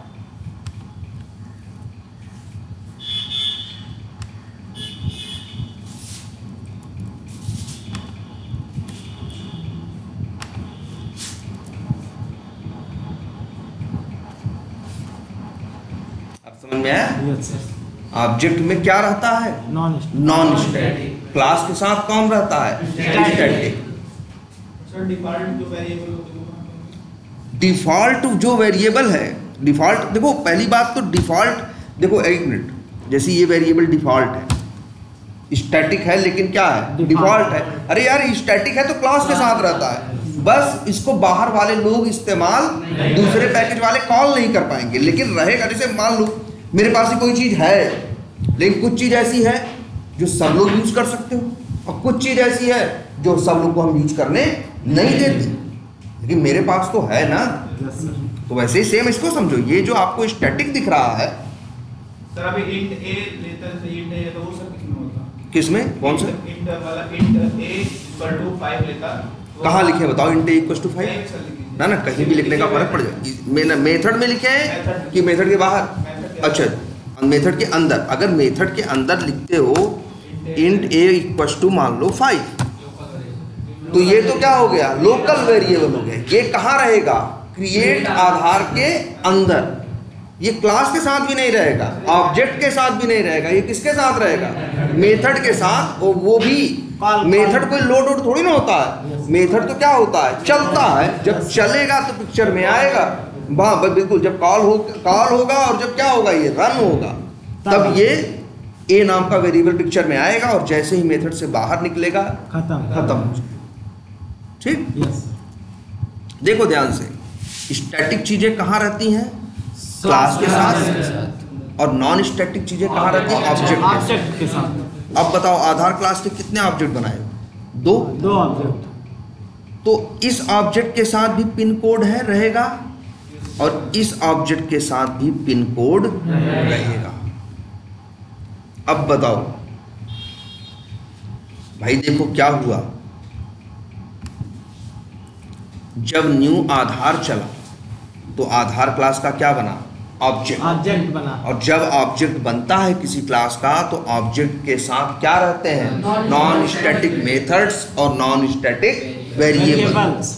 समझ में आया? Yes sir. ऑब्जेक्ट में क्या रहता है? Non non static. क्लास के साथ कौन रहता है? स्टैटिक। सर डिफॉल्ट जो वेरिएबल होते हैं डिफॉल्ट जो वेरिएबल है, डिफॉल्ट देखो, पहली बात तो डिफॉल्ट देखो, एक मिनट, जैसे ये वेरिएबल डिफॉल्ट है, स्टैटिक है लेकिन क्या है? डिफॉल्ट है। अरे यार, स्टैटिक है तो क्लास के साथ रहता है, बस इसको बाहर वाले लोग इस्तेमाल, दूसरे पैकेज वाले कॉल नहीं कर पाएंगे, लेकिन रहेगा। जैसे मान लो मेरे पास ही कोई चीज है, लेकिन कुछ चीज ऐसी है जो सब लोग यूज कर सकते हो और कुछ चीज ऐसी है जो सब लोग को हम यूज करने नहीं देते, लेकिन मेरे पास तो है ना। Yes sir. तो वैसे ही सेम इसको समझो, ये जो आपको स्टैटिक दिख रहा है, सर अभी इंट ए लेता है, इंट ए तो वो सब किसमें होता? किसमें? कौन सा? इंट वाला इंट ए इक्वल टू 5 लेता। कहाँ लिखे बताओ? इंट ए इक्वल टू 5 ना ना, कहीं भी लिखने का फर्क पड़ जाए। मेथड में लिखे हैं कि मेथड के बाहर? अच्छा, मेथड के अंदर। अगर मेथड के अंदर लिखते हो इंट ए इक्वल टू मान लो 5, तो ये तो क्या हो गया? लोकल वेरिएबल हो गया। ये कहाँ रहेगा? क्रिएट आधार के अंदर। ये क्लास के साथ भी नहीं रहेगा, ऑब्जेक्ट के साथ भी नहीं रहेगा, ये किसके साथ रहेगा? मेथड के साथ। और वो भी मेथड कोई लोड वोड थोड़ी ना होता है। मेथड तो क्या होता है? चलता है। जब चलेगा तो पिक्चर में आएगा। हाँ बिल्कुल, जब कॉल होगा और जब क्या होगा? ये रन होगा, तब ये ए नाम का वेरिएबल पिक्चर में आएगा और जैसे ही मेथड से बाहर निकलेगा खत्म। हो जाएगा। ठीक? यस। देखो ध्यान से, स्टैटिक चीजें कहाँ रहती हैं? क्लास के साथ। और नॉन स्टैटिक चीजें कहाँ रहती हैं? ऑब्जेक्ट के साथ। अब बताओ, आधार क्लास के कितने ऑब्जेक्ट बनाए? 2। 2 ऑब्जेक्ट। तो इस ऑब्जेक्ट के साथ भी पिन कोड है, रहेगा, और इस ऑब्जेक्ट के साथ भी पिन कोड रहेगा। अब बताओ भाई, देखो क्या हुआ। जब न्यू आधार चला तो आधार क्लास का क्या बना? ऑब्जेक्ट बना। और जब ऑब्जेक्ट बनता है किसी क्लास का तो ऑब्जेक्ट के साथ क्या रहते हैं? नॉन स्टैटिक मेथड्स और नॉन स्टैटिक वेरिएबल्स।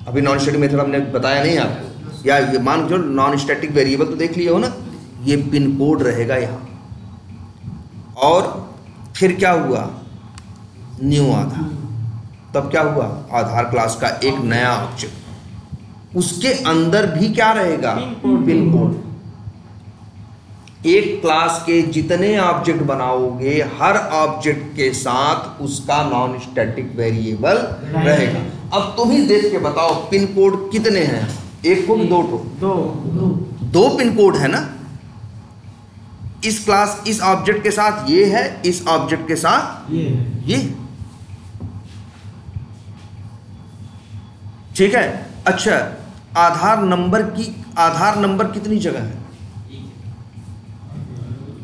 अभी नॉन स्टैटिक मेथड हमने बताया नहीं आपको, या ये मान जो नॉन स्टैटिक वेरिएबल तो देख लिए हो ना, ये पिन कोड रहेगा यहाँ। और फिर क्या हुआ? न्यू आधार। तब क्या हुआ? आधार क्लास का एक नया ऑब्जेक्ट, उसके अंदर भी क्या रहेगा? Pin code. एक क्लास के जितने ऑब्जेक्ट बनाओगे हर ऑब्जेक्ट के साथ उसका नॉन स्टैटिक वेरिएबल रहेगा। अब तुम ही देख के बताओ पिन कोड कितने हैं? एक को दो ठो? दो पिन कोड है ना। इस क्लास इस ऑब्जेक्ट के साथ ये है, इस ऑब्जेक्ट के साथ ये। ठीक है। अच्छा, आधार नंबर कितनी जगह है?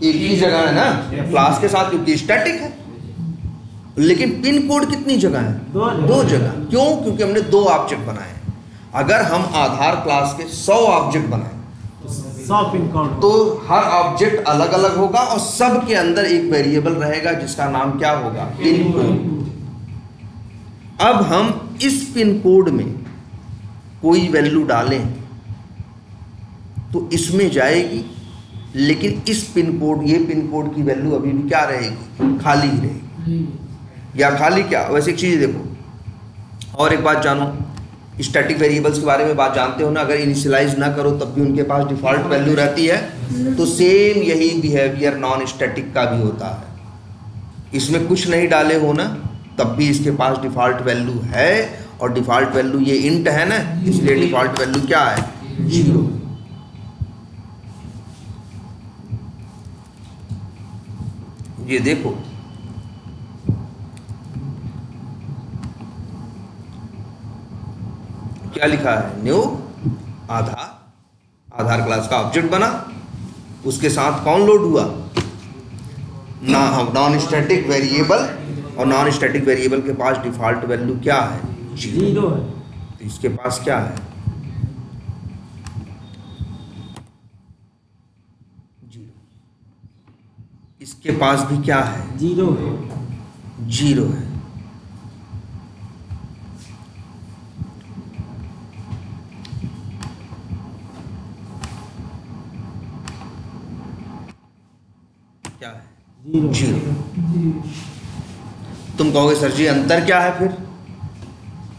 एक ही जगह है ना क्लास के साथ, क्योंकि स्टैटिक है। लेकिन पिन कोड कितनी जगह है? दो जगह। क्यों? क्योंकि हमने दो ऑब्जेक्ट बनाए। अगर हम आधार क्लास के 100 ऑब्जेक्ट बनाए 100 पिन कोड, तो हर ऑब्जेक्ट अलग अलग होगा और सब के अंदर एक वेरिएबल रहेगा जिसका नाम क्या होगा? Pin code. अब हम इस पिन कोड में कोई वैल्यू डालें तो इसमें जाएगी, लेकिन इस पिन कोड ये पिन कोड की वैल्यू अभी भी क्या रहेगी? खाली ही रहेगी। या खाली क्या, वैसे एक चीज़ देखो और एक बात जानो, स्टैटिक वेरिएबल्स के बारे में बात जानते हो ना, अगर इनिशियलाइज ना करो तब भी उनके पास डिफ़ॉल्ट वैल्यू रहती है, तो सेम यही बिहेवियर नॉन स्टैटिक का भी होता है। इसमें कुछ नहीं डाले हो ना तब भी इसके पास डिफ़ॉल्ट वैल्यू है, और डिफ़ॉल्ट वैल्यू ये इंट है ना, इसलिए डिफ़ॉल्ट वैल्यू क्या है? 0। ये देखो क्या लिखा है? न्यू आधार क्लास का ऑब्जेक्ट बना, उसके साथ कौन लोड हुआ? नॉन स्टैटिक वेरिएबल, और नॉन स्टैटिक वेरिएबल के पास डिफ़ॉल्ट वैल्यू क्या है? 0 है। तो इसके पास क्या है? 0। इसके पास भी क्या है? 0 है। क्या है? 0। तुम कहोगे सर जी अंतर क्या है फिर?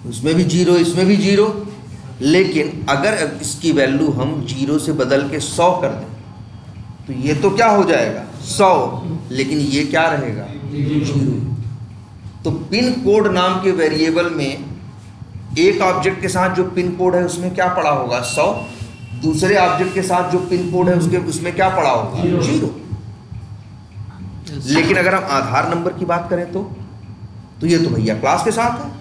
उसमें भी 0, इसमें भी 0। लेकिन अगर इसकी वैल्यू हम 0 से बदल के 100 कर दें तो ये तो क्या हो जाएगा? 100। लेकिन ये क्या रहेगा? 0। तो पिन कोड नाम के वेरिएबल में एक ऑब्जेक्ट के साथ जो पिन कोड है उसमें क्या पड़ा होगा? 100। दूसरे ऑब्जेक्ट के साथ जो पिन कोड है उसमें क्या पड़ा होगा? 0। लेकिन अगर हम आधार नंबर की बात करें तो ये तो भैया क्लास के साथ है।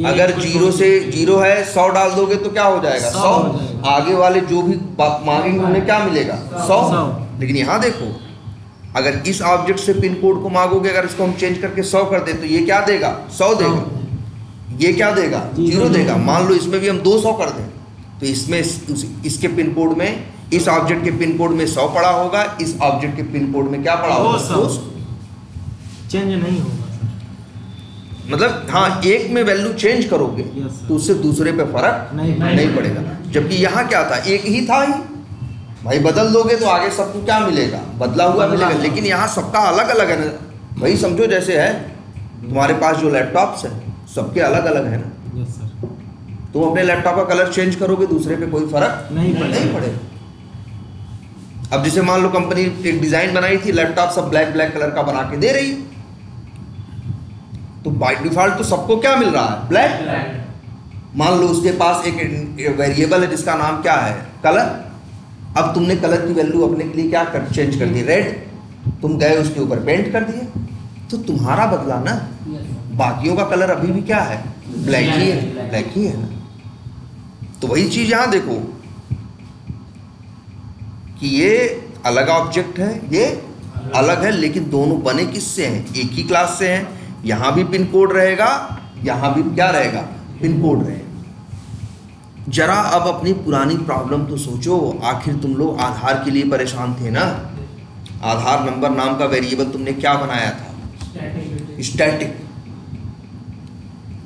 अगर 0 से 0 है, 100 डाल दोगे तो क्या हो जाएगा? 100। आगे वाले जो भी मांगेंगे उन्हें क्या मिलेगा? 100। लेकिन यहाँ देखो, अगर इस ऑब्जेक्ट से पिन कोड को मांगोगे, अगर इसको हम चेंज करके 100 कर दे तो ये क्या देगा? 100 देगा। ये क्या देगा? 0 देगा। मान लो इसमें भी हम 200 कर दें तो इसमें इसके पिन कोड में, इस ऑब्जेक्ट के पिन कोड में 100 पड़ा होगा, इस ऑब्जेक्ट के पिन कोड में क्या पड़ा होगा? 200। चेंज नहीं होगा। मतलब हाँ, एक में वैल्यू चेंज करोगे तो उससे दूसरे पे फर्क नहीं पड़ेगा। जबकि यहाँ क्या था? एक ही था ही भाई, बदल दोगे तो आगे सबको क्या मिलेगा? बदला हुआ मिलेगा। लेकिन यहाँ सबका अलग अलग है ना। वही समझो जैसे है तुम्हारे पास जो लैपटॉप्स हैं सबके अलग अलग है ना। तुम अपने लैपटॉप का कलर चेंज करोगे दूसरे पे कोई फर्क नहीं पड़ेगा। अब जैसे मान लो कंपनी एक डिजाइन बनाई थी, लैपटॉप सब ब्लैक कलर का बना के दे रही, तो बाय डिफॉल्ट तो सबको क्या मिल रहा है? ब्लैक। मान लो उसके पास एक वेरिएबल है जिसका नाम क्या है? कलर। अब तुमने कलर की वैल्यू अपने के लिए क्या चेंज कर दी? रेड। तुम गए उसके ऊपर पेंट कर दिए, तो तुम्हारा बदला ना, बाकियों का कलर अभी भी क्या है? ब्लैक ही है ना। तो वही चीज यहां देखो कि ये अलग ऑब्जेक्ट है, ये अलग है, लेकिन दोनों बने किससे हैं? एक ही क्लास से हैं। यहां भी पिन कोड रहेगा, यहां भी क्या रहेगा? पिन कोड रहेगा। जरा अब अपनी पुरानी प्रॉब्लम तो सोचो, आखिर तुम लोग आधार के लिए परेशान थे ना। आधार नंबर नाम का वेरिएबल तुमने क्या बनाया था? स्टैटिक,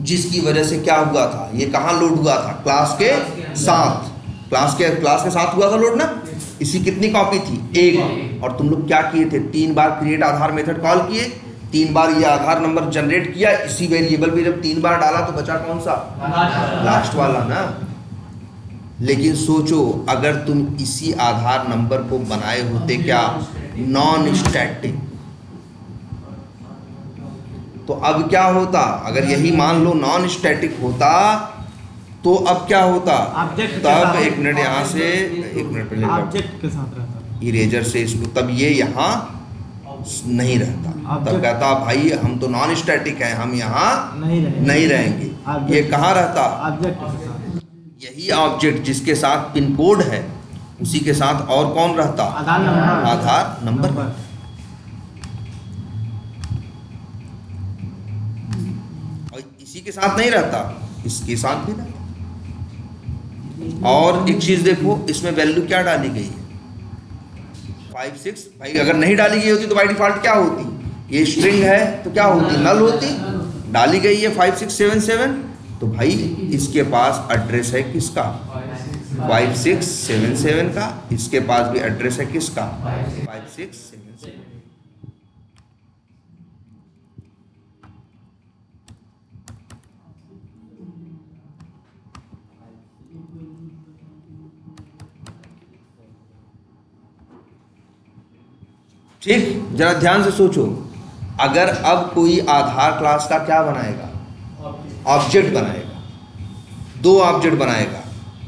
जिसकी वजह से क्या हुआ था, ये कहाँ लोड हुआ था? क्लास के साथ, क्लास के साथ हुआ था लोड ना। इसी कितनी कॉपी थी? एक। और तुम लोग क्या किए थे? 3 बार क्रिएट आधार मेथड कॉल किए, 3 बार ये आधार नंबर जनरेट किया। इसी वेरिएबल पे जब 3 बार डाला तो बचा कौन सा? लास्ट वाला ना। लेकिन सोचो अगर तुम इसी आधार नंबर को बनाए होते क्या? नॉन स्टैटिक, तो अब क्या होता? अगर यही मान लो नॉन स्टैटिक होता तो अब क्या होता? तब एक मिनट यहाँ से, एक मिनट पहले ऑब्जेक्ट के साथ रहता, इरेजर से इसको, तब ये यहाँ नहीं रहता। तब कहता भाई हम तो नॉन स्टैटिक हैं, हम यहाँ नहीं रहेंगे। ये कहाँ रहता? ऑब्जेक्ट के साथ। यही ऑब्जेक्ट जिसके साथ पिन कोड है उसी के साथ और कौन रहता? आधार नंबर। और इसी के साथ नहीं रहता, इसके साथ भी रहता। और एक चीज देखो, इसमें वैल्यू क्या डाली गई है? 5 6। भाई अगर नहीं डाली गई होती तो बाय डिफॉल्ट क्या होती? ये स्ट्रिंग है तो क्या होती? नल होती। डाली गई है 5 6 7 7, तो भाई इसके पास एड्रेस है किसका? 5 6 7 7 का। इसके पास भी एड्रेस है किसका? 5 6 7 7। ठीक, जरा ध्यान से सोचो, अगर अब कोई आधार क्लास का क्या बनाएगा? ऑब्जेक्ट बनाएगा, 2 ऑब्जेक्ट बनाएगा,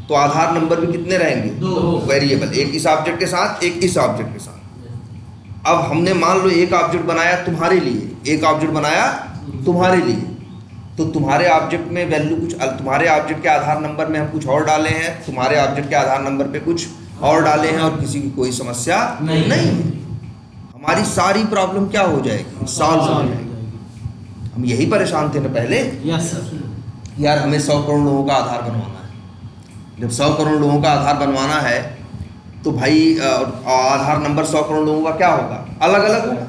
तो आधार नंबर भी कितने रहेंगे? 2 वेरिएबल, एक इस ऑब्जेक्ट के साथ, एक इस ऑब्जेक्ट के साथ। अब हमने मान लो एक ऑब्जेक्ट बनाया तुम्हारे लिए, एक ऑब्जेक्ट बनाया तुम्हारे लिए, तो तुम्हारे ऑब्जेक्ट में वैल्यू कुछ, तुम्हारे ऑब्जेक्ट के आधार नंबर में हम कुछ और डाले हैं, तुम्हारे ऑब्जेक्ट के आधार नंबर पे कुछ और डाले हैं, और किसी की कोई समस्या नहीं है। हमारी सारी प्रॉब्लम क्या हो जाएगी? सॉल्व हो जाएगी। हम यही परेशान थे ना पहले। Yes sir. यार हमें 100 करोड़ लोगों का आधार बनवाना है। जब 100 करोड़ लोगों का आधार बनवाना है तो भाई आधार नंबर 100 करोड़ लोगों का क्या होगा? अलग अलग होगा।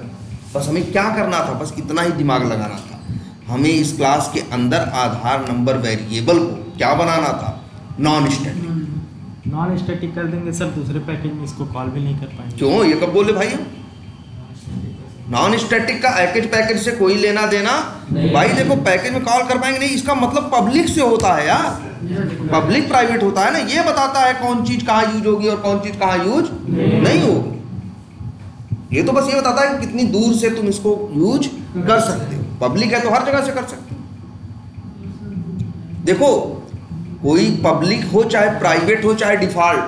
बस हमें क्या करना था? बस इतना ही दिमाग लगाना था। हमें इस क्लास के अंदर आधार नंबर वेरिएबल को क्या बनाना था? Non static. नॉन स्टैटिक कर देंगे सर, दूसरे पैकेज में इसको कॉल भी नहीं कर पाएंगे। क्यों? ये कब बोले भाई हम? नॉन स्टैटिक का पैकेज से कोई लेना देना भाई। देखो पैकेज में कॉल कर पाएंगे नहीं, इसका मतलब पब्लिक से होता है यार, पब्लिक प्राइवेट होता है ना। ये बताता है कौन चीज कहाँ यूज होगी और कौन चीज कहाँ यूज नहीं होगी। ये तो बस ये बताता है कि कितनी दूर से तुम इसको यूज कर सकते हो। पब्लिक है तो हर जगह से कर सकते हो। देखो कोई पब्लिक हो चाहे प्राइवेट हो चाहे डिफॉल्ट,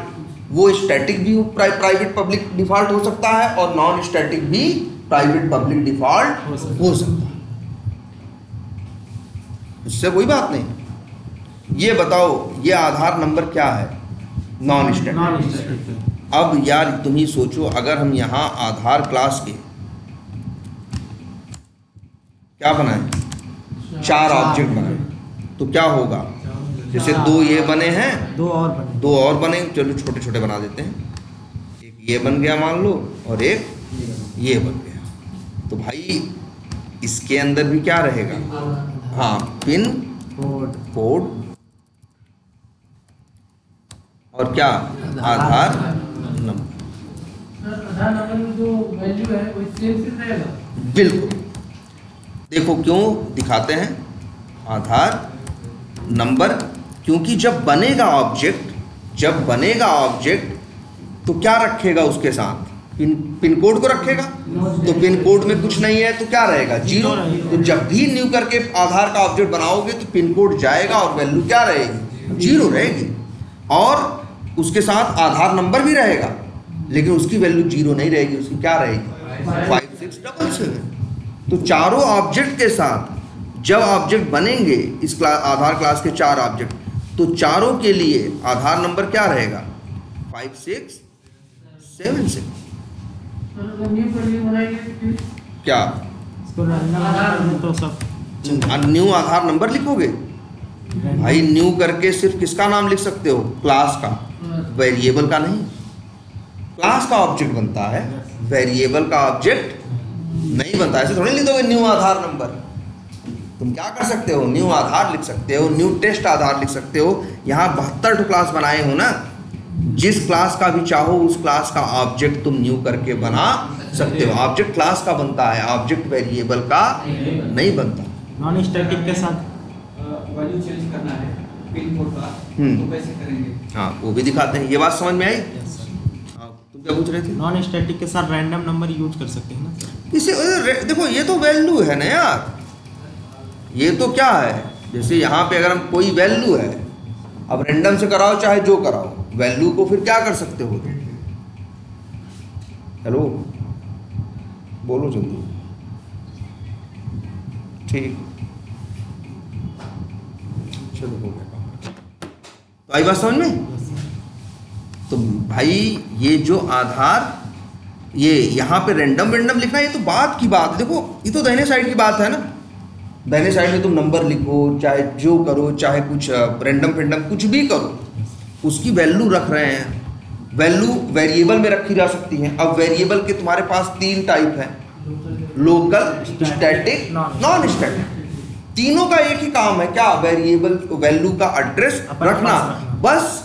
वो स्टैटिक भी प्राइवेट पब्लिक डिफॉल्ट हो सकता है और नॉन स्टैटिक भी प्राइवेट पब्लिक डिफॉल्ट हो सकता है। उससे कोई बात नहीं। ये बताओ ये आधार नंबर क्या है? Non static. अब यार तुम ही सोचो, अगर हम यहाँ आधार क्लास के क्या बनाए? 4 ऑब्जेक्ट बनाए तो क्या होगा? जैसे 2 ये बने हैं, 2 और बने। चलो छोटे छोटे बना देते हैं। एक ये बन गया मान लो, और एक ये बन गया। तो भाई इसके अंदर भी क्या रहेगा? हाँ, पिन कोड और क्या? आधार नंबर। आधार नंबर में जो वैल्यू है वो सेम रहेगा। बिल्कुल। देखो क्यों दिखाते हैं आधार नंबर, क्योंकि जब बनेगा ऑब्जेक्ट तो क्या रखेगा उसके साथ? पिन कोड को रखेगा। तो पिन कोड में कुछ नहीं है तो क्या रहेगा? 0। तो जब भी न्यू करके आधार का ऑब्जेक्ट बनाओगे तो पिन कोड जाएगा और वैल्यू क्या रहेगी? 0 रहेगी। और उसके साथ आधार नंबर भी रहेगा, लेकिन उसकी वैल्यू 0 नहीं रहेगी, उसकी क्या रहेगी? 5677। तो चारों ऑब्जेक्ट के साथ जब ऑब्जेक्ट बनेंगे इस आधार क्लास के 4 ऑब्जेक्ट, तो चारों के लिए आधार नंबर क्या रहेगा? 5676। क्या तो सब न्यू आधार नंबर लिखोगे? भाई न्यू करके सिर्फ किसका नाम लिख सकते हो? क्लास का, वेरिएबल का नहीं। क्लास का ऑब्जेक्ट बनता है, वेरिएबल का ऑब्जेक्ट नहीं बनता। ऐसे थोड़ी लिख दोगे न्यू आधार नंबर। तुम क्या कर सकते हो? न्यू आधार लिख सकते हो, न्यू टेस्ट आधार लिख सकते हो। यहाँ 72 क्लास बनाए हो ना, जिस क्लास का भी चाहो उस क्लास का ऑब्जेक्ट तुम न्यू करके बना सकते हो। ऑब्जेक्ट क्लास का बनता है, ऑब्जेक्ट वेरिएबल का नहीं बनता। नॉन स्टैटिक के साथ वैल्यू चेंज करना है पिन कोड का, तो कैसे करेंगे? हाँ, वो भी दिखाते हैं। ये बात समझ में आई? हाँ, तुम क्या पूछ रहे थे? नॉन स्टैटिक के साथ रैंडम नंबर यूज कर सकते हैं ना। इसे देखो, ये तो वैल्यू है ना यार। ये तो क्या है, जैसे यहाँ पे अगर हम कोई वैल्यू है, अब रैंडम से कराओ चाहे जो कराओ, वैल्यू को फिर क्या कर सकते हो? हेलो, बोलो जल्दी। ठीक, चलो हो गया। तो आई बात समझ में? तो भाई ये जो आधार, ये यहाँ पे रैंडम लिखना, ये तो बात की बात है। देखो, ये तो दाहिने साइड की बात है ना। दाहिने साइड में तुम नंबर लिखो, चाहे जो करो, चाहे कुछ रैंडम कुछ भी करो, उसकी वैल्यू रख रहे हैं। वैल्यू वेरिएबल में रखी जा सकती है। अब वेरिएबल के तुम्हारे पास 3 टाइप है, लोकल, स्टैटिक, नॉन स्टैटिक। तीनों का एक ही काम है, क्या? वेरिएबल वैल्यू का एड्रेस रखना। बस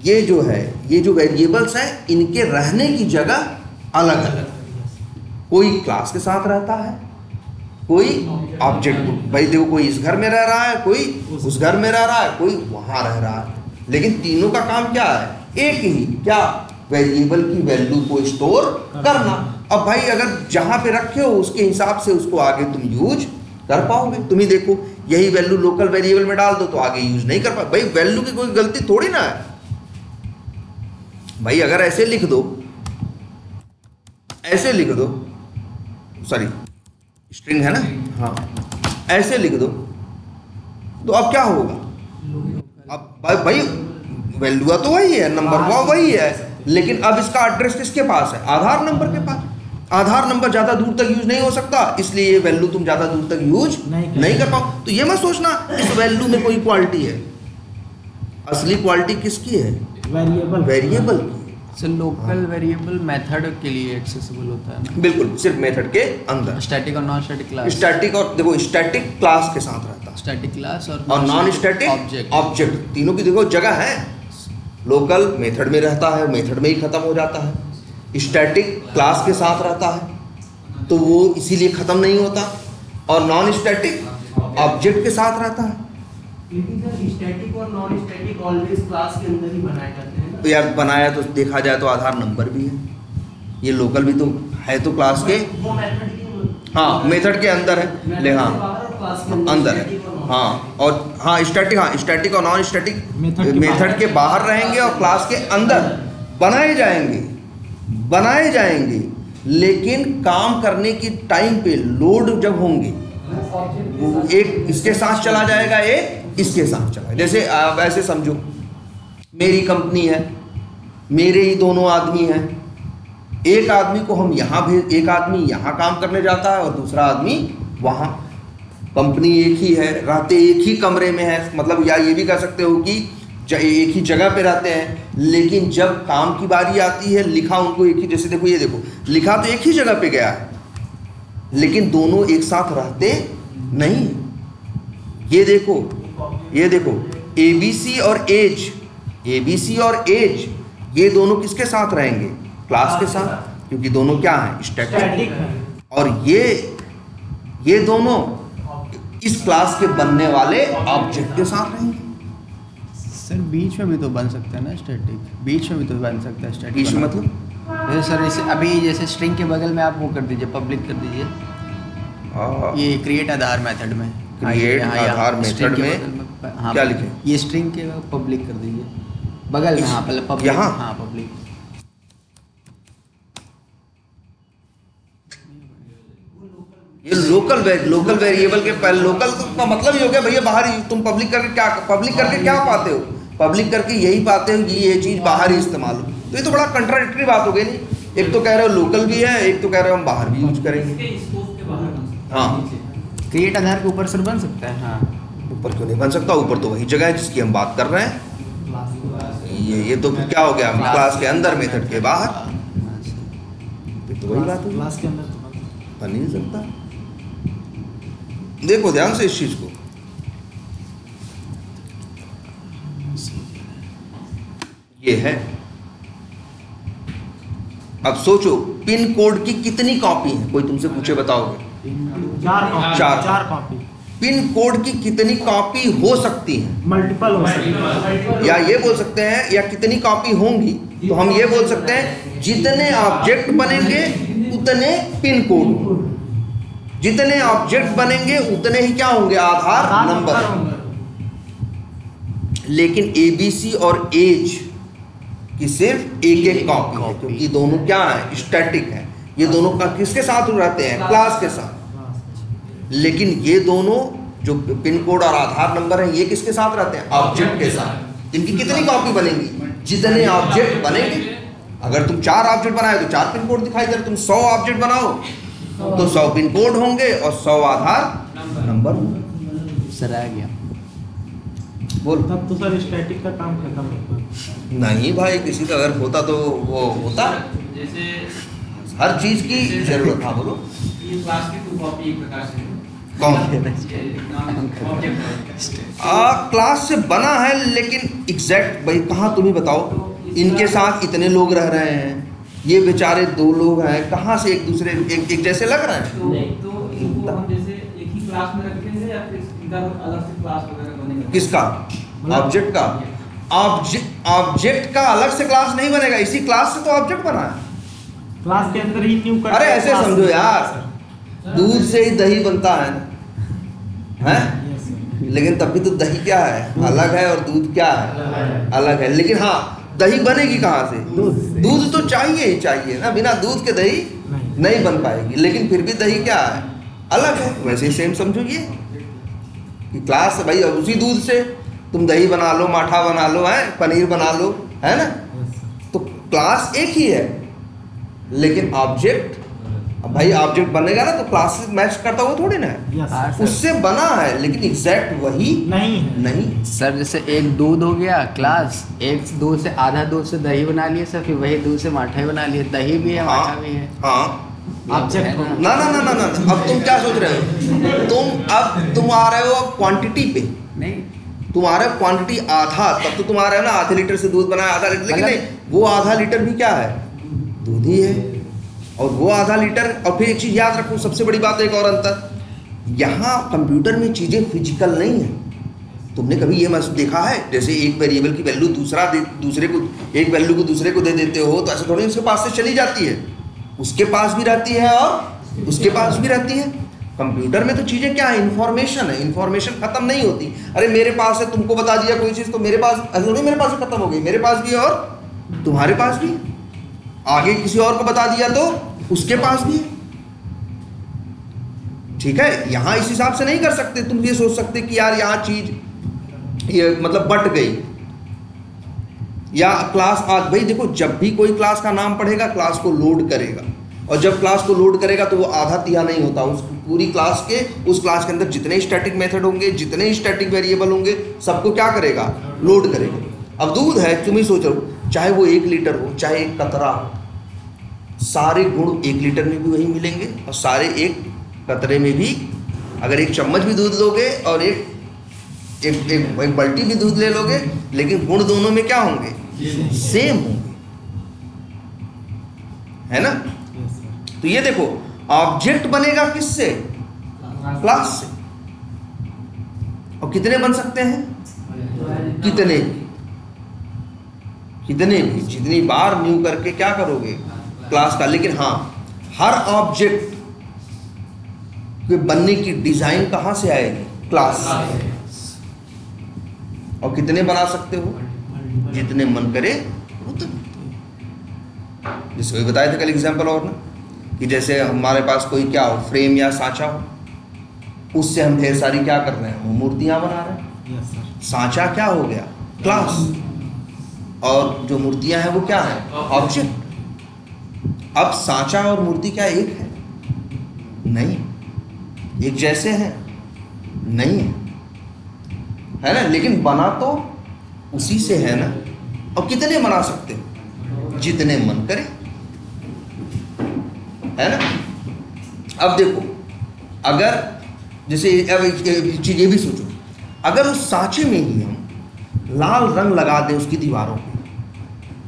ये जो है, ये जो वेरिएबल्स हैं, इनके रहने की जगह अलग अलग। कोई क्लास के साथ रहता है, कोई ऑब्जेक्ट। भाई देखो, कोई इस घर में रह रहा है, कोई उस घर में रह रहा है, कोई वहां रह रहा है, लेकिन तीनों का काम क्या है? एक ही। क्या? वेरिएबल की वैल्यू को स्टोर करना। अब भाई अगर जहां पे रखे हो उसके हिसाब से उसको आगे तुम यूज कर पाओगे। तुम ही देखो, यही वैल्यू लोकल वेरिएबल में डाल दो तो आगे यूज नहीं कर पाओ। भाई वैल्यू की कोई गलती थोड़ी ना है। भाई अगर ऐसे लिख दो, ऐसे लिख दो, सॉरी स्ट्रिंग है ना, हाँ, ऐसे लिख दो, तो अब क्या होगा? अब भाई वैल्यू तो वही है, नंबर वही है, लेकिन अब इसका एड्रेस किसके पास है? आधार नंबर के पास। आधार नंबर ज़्यादा दूर तक यूज नहीं हो सकता, इसलिए ये वैल्यू तुम ज़्यादा दूर तक यूज नहीं कर पाओ। तो ये मत सोचना इस वैल्यू में कोई क्वालिटी है। असली क्वालिटी किसकी है? वेरिएबल की। सर लोकल वेरिएबल मेथड के लिए एक्सेसिबल होता है ना? बिल्कुल, सिर्फ मेथड के अंदर। स्टैटिक और नॉन स्टैटिक क्लास। स्टैटिक और देखो, स्टैटिक क्लास के साथ रहता है, स्टैटिक क्लास और नॉन स्टैटिक ऑब्जेक्ट। तीनों की देखो जगह है। लोकल मेथड में रहता है, मेथड में ही खत्म हो जाता है। स्टैटिक क्लास के साथ रहता है तो वो इसीलिए खत्म नहीं होता, और नॉन स्टैटिक ऑब्जेक्ट के साथ रहता है। लेकिन सर स्टैटिक और नॉन स्टैटिक ऑलवेज क्लास के अंदर ही बनाए जाते हैं ना? तो यार बनाया तो देखा जाए तो आधार नंबर भी है, ये लोकल भी तो है, तो क्लास के, वो मेथड की, हाँ मेथड के अंदर है, ले हाँ अंदर है, हाँ। और हाँ स्टैटिक और नॉन स्टैटिक मेथड के बाहर रहेंगे और क्लास के अंदर बनाए जाएंगे, लेकिन काम करने की टाइम पे लोड जब होंगे, एक इसके साथ चला जाएगा, एक इसके साथ चला। जैसे आप ऐसे समझो, मेरी कंपनी है, मेरे ही दोनों आदमी हैं, एक आदमी को हम यहाँ भेज, एक आदमी यहाँ काम करने जाता है और दूसरा आदमी वहाँ। कंपनी एक ही है, रहते एक ही कमरे में है, मतलब या ये भी कह सकते हो कि एक ही जगह पे रहते हैं, लेकिन जब काम की बारी आती है, लिखा उनको एक ही, जैसे देखो ये देखो, लिखा तो एक ही जगह पे गया है, लेकिन दोनों एक साथ रहते नहीं। ये देखो ABC और एज, ये दोनों किसके साथ रहेंगे? क्लास के साथ, क्योंकि दोनों क्या हैं? स्टैटिक। और ये दोनों इस क्लास के बनने वाले ऑब्जेक्ट के साथ रहेंगे। सर बीच में भी तो बन सकता है ना स्टैटिक, बीच में भी तो बन सकता है स्टैटिक। बीच में मतलब? जैसे सर इसे अभी जैसे स्ट्रिंग के बगल में आप वो कर दीजिए, पब्लिक कर दीजिए, ये क्रिएट आधार मेथड में, क्रिएट आधार मेथड में हाँ, क्या लिखें? ये स्ट्रिंग के पब्लिक कर दीजिए बगल में, हाँ पहले पब्लिक, यहाँ? हाँ पब्लिक। ये लोकल वेरिएबल के पहले, लोकल का मतलब ही हो गया भैया बाहर ही। तुम पब्लिक करके क्या पाते हो? पब्लिक करके यही पाते हो कि ये चीज़ बाहर ही इस्तेमाल हो। तो ये तो बड़ा कंट्राडिक्टरी बात हो गई नहीं? एक तो कह रहे हो लोकल भी है, एक तो कह रहे हो हम बाहर भी यूज करेंगे। हाँ, क्रिएट आधार के ऊपर सर बन सकता है, हाँ ऊपर क्यों नहीं बन सकता? ऊपर तो वही जगह है जिसकी हम बात कर रहे हैं। ये तो फिर क्या हो गया? क्लास के अंदर, मेथड के बाहर। तो वही बात है, क्लास के अंदर तो बन नहीं सकता। देखो ध्यान से इस चीज को, ये है। अब सोचो पिन कोड की कितनी कॉपी है? कोई तुमसे पूछे बताओगे? चार कॉपी। पिन कोड की कितनी कॉपी हो सकती है? मल्टीपल हो सकती है। या ये बोल सकते हैं, या कितनी कॉपी होंगी, तो हम ये बोल सकते हैं जितने ऑब्जेक्ट बनेंगे उतने पिन कोड होंगे। जितने ऑब्जेक्ट बनेंगे उतने ही क्या होंगे? आधार नंबर। लेकिन एबीसी और एज की सिर्फ एक एक कॉपी है, क्योंकि दोनों क्या है? स्टैटिक है। ये दोनों का किसके साथ रहते हैं? क्लास के साथ। लेकिन ये दोनों जो पिन कोड और आधार नंबर है, ये किसके साथ रहते हैं? ऑब्जेक्ट के साथ। इनकी कितनी कॉपी बनेंगी? जितने ऑब्जेक्ट बनेंगे। अगर तुम 4 ऑब्जेक्ट बनाए तो 4 पिन कोड दिखाई दे रहे। तुम 100 ऑब्जेक्ट बनाओ तो 100 पिन कोड होंगे और 100 आधार नंबर होंगे। सर आ गया। बोल। तब तो सर स्टैटिक का काम खत्म होता। नहीं भाई, किसी का अगर होता तो वो होता। जैसे हर चीज की जरूरत। हाँ बोलो। ये क्लास की 2 कॉपी एक प्रकार से कौन? ऑब्जेक्ट क्लास से बना है, लेकिन एग्जैक्ट भाई कहाँ तुम ही बताओ। इनके साथ इतने लोग रह रहे हैं, ये बेचारे 2 लोग हैं, कहाँ से एक दूसरे एक जैसे लग रहे हैं? तो इनको हम जैसे एक ही क्लास में रखेंगे या फिर इनका अलग से क्लास वगैरह बनेगा? किसका? ऑब्जेक्ट का। ऑब्जेक्ट का अलग से क्लास नहीं बनेगा, इसी क्लास से तो ऑब्जेक्ट बना है। क्लास के अंदर ही न्यू कर। अरे ऐसे समझो यार, दूध से ही दही बनता है ना, हैं? लेकिन तब भी तो दही क्या है? अलग है, और दूध क्या है? अलग है। लेकिन हाँ, दही बनेगी कहाँ से? दूध तो चाहिए ही चाहिए ना, बिना दूध के दही नहीं बन पाएगी। लेकिन फिर भी दही क्या है? अलग है। वैसे ही सेम समझो ये कि क्लास भाई उसी दूध से तुम दही बना लो, माठा बना लो, है पनीर बना लो, है ना? तो क्लास एक ही है, लेकिन ऑब्जेक्ट, अब भाई ऑब्जेक्ट बनेगा ना तो क्लास से मैच करता हुआ थोड़ी ना है। उससे बना है, लेकिन एग्जैक्ट वही नहीं। सर जैसे एक दूध हो गया क्लास, एक दूध से आधा दूध से दही बना लिए सर, फिर वही दूध से माठा ही बना लिए। दही भी है, माठा भी है। हाँ ऑब्जेक्ट ना ना ना ना ना। अब तुम क्या सोच रहे हो? तुम आ रहे हो अब क्वांटिटी पे। नहीं, तुम आ रहे हो क्वांटिटी आधा, तब तो तुम आ रहे हो ना आधे लीटर से दूध बनाया आधा लीटर। लेकिन नहीं, वो आधा लीटर भी क्या है? दूध ही है। और वो आधा लीटर, और फिर एक चीज याद रखो, सबसे बड़ी बात एक और अंतर, यहाँ कंप्यूटर में चीजें फिजिकल नहीं है। तुमने कभी ये मत देखा है जैसे एक वेरिएबल की वैल्यू दूसरे को, एक वैल्यू को दूसरे को दे देते हो, तो ऐसे थोड़ी उसके पास से चली जाती है, उसके पास भी रहती है और उसके पास भी रहती है। कंप्यूटर में तो चीजें क्या है? इंफॉर्मेशन है। इंफॉर्मेशन खत्म नहीं होती। अरे मेरे पास है, तुमको बता दिया कोई चीज तो मेरे पास, ऐसा थोड़ी मेरे पास खत्म हो गई, मेरे पास भी है और तुम्हारे पास भी। आगे किसी और को बता दिया तो उसके पास भी है। ठीक है, यहां इस हिसाब से नहीं कर सकते। तुम ये सोच सकते कि यार यहां चीज ये मतलब बट गई, या क्लास आज भाई देखो, जब भी कोई क्लास का नाम पढ़ेगा क्लास को लोड करेगा, और जब क्लास को लोड करेगा तो वो आधा तिया नहीं होता। उस पूरी क्लास के, उस क्लास के अंदर जितने स्टैटिक मेथड होंगे, जितने स्टैटिक वेरिएबल होंगे, सबको क्या करेगा? लोड करेगा। अब दूध है, तुम ही सोचो, चाहे वो 1 लीटर हो, चाहे 1 कतरा हो, सारे गुण 1 लीटर में भी वही मिलेंगे, और सारे 1 कतरे में भी। अगर 1 चम्मच भी दूध लोगे और एक बाल्टी भी दूध ले लोगे, लेकिन गुण दोनों में क्या होंगे? सेम होंगे, है ना? तो ये देखो, ऑब्जेक्ट बनेगा किससे? क्लास से। और कितने बन सकते हैं? कितने भी, जितनी बार न्यू करके क्या करोगे? क्लास का। लेकिन हाँ, हर ऑब्जेक्ट के बनने की डिजाइन कहां से आएगी? क्लास। और कितने बना सकते हो? जितने मन करे उतने। जैसे वही बताए थे कल एग्जाम्पल और ना, कि जैसे हमारे पास कोई क्या हो, फ्रेम या सांचा हो, उससे हम ढेर सारी क्या कर रहे हैं? वो मूर्तियां बना रहे हैं। सांचा क्या हो गया? क्लास। और जो मूर्तियां हैं वो क्या है? ऑब्जेक्ट। अब सांचा और मूर्ति क्या एक है? नहीं। एक जैसे हैं? नहीं है। है ना, लेकिन बना तो उसी से है ना। और कितने बना सकते हो? जितने मन करे, है ना। अब देखो, अगर जैसे अब एक चीज ये भी सोचो, अगर उस सांचे में ही हम लाल रंग लगा दें उसकी दीवारों पे,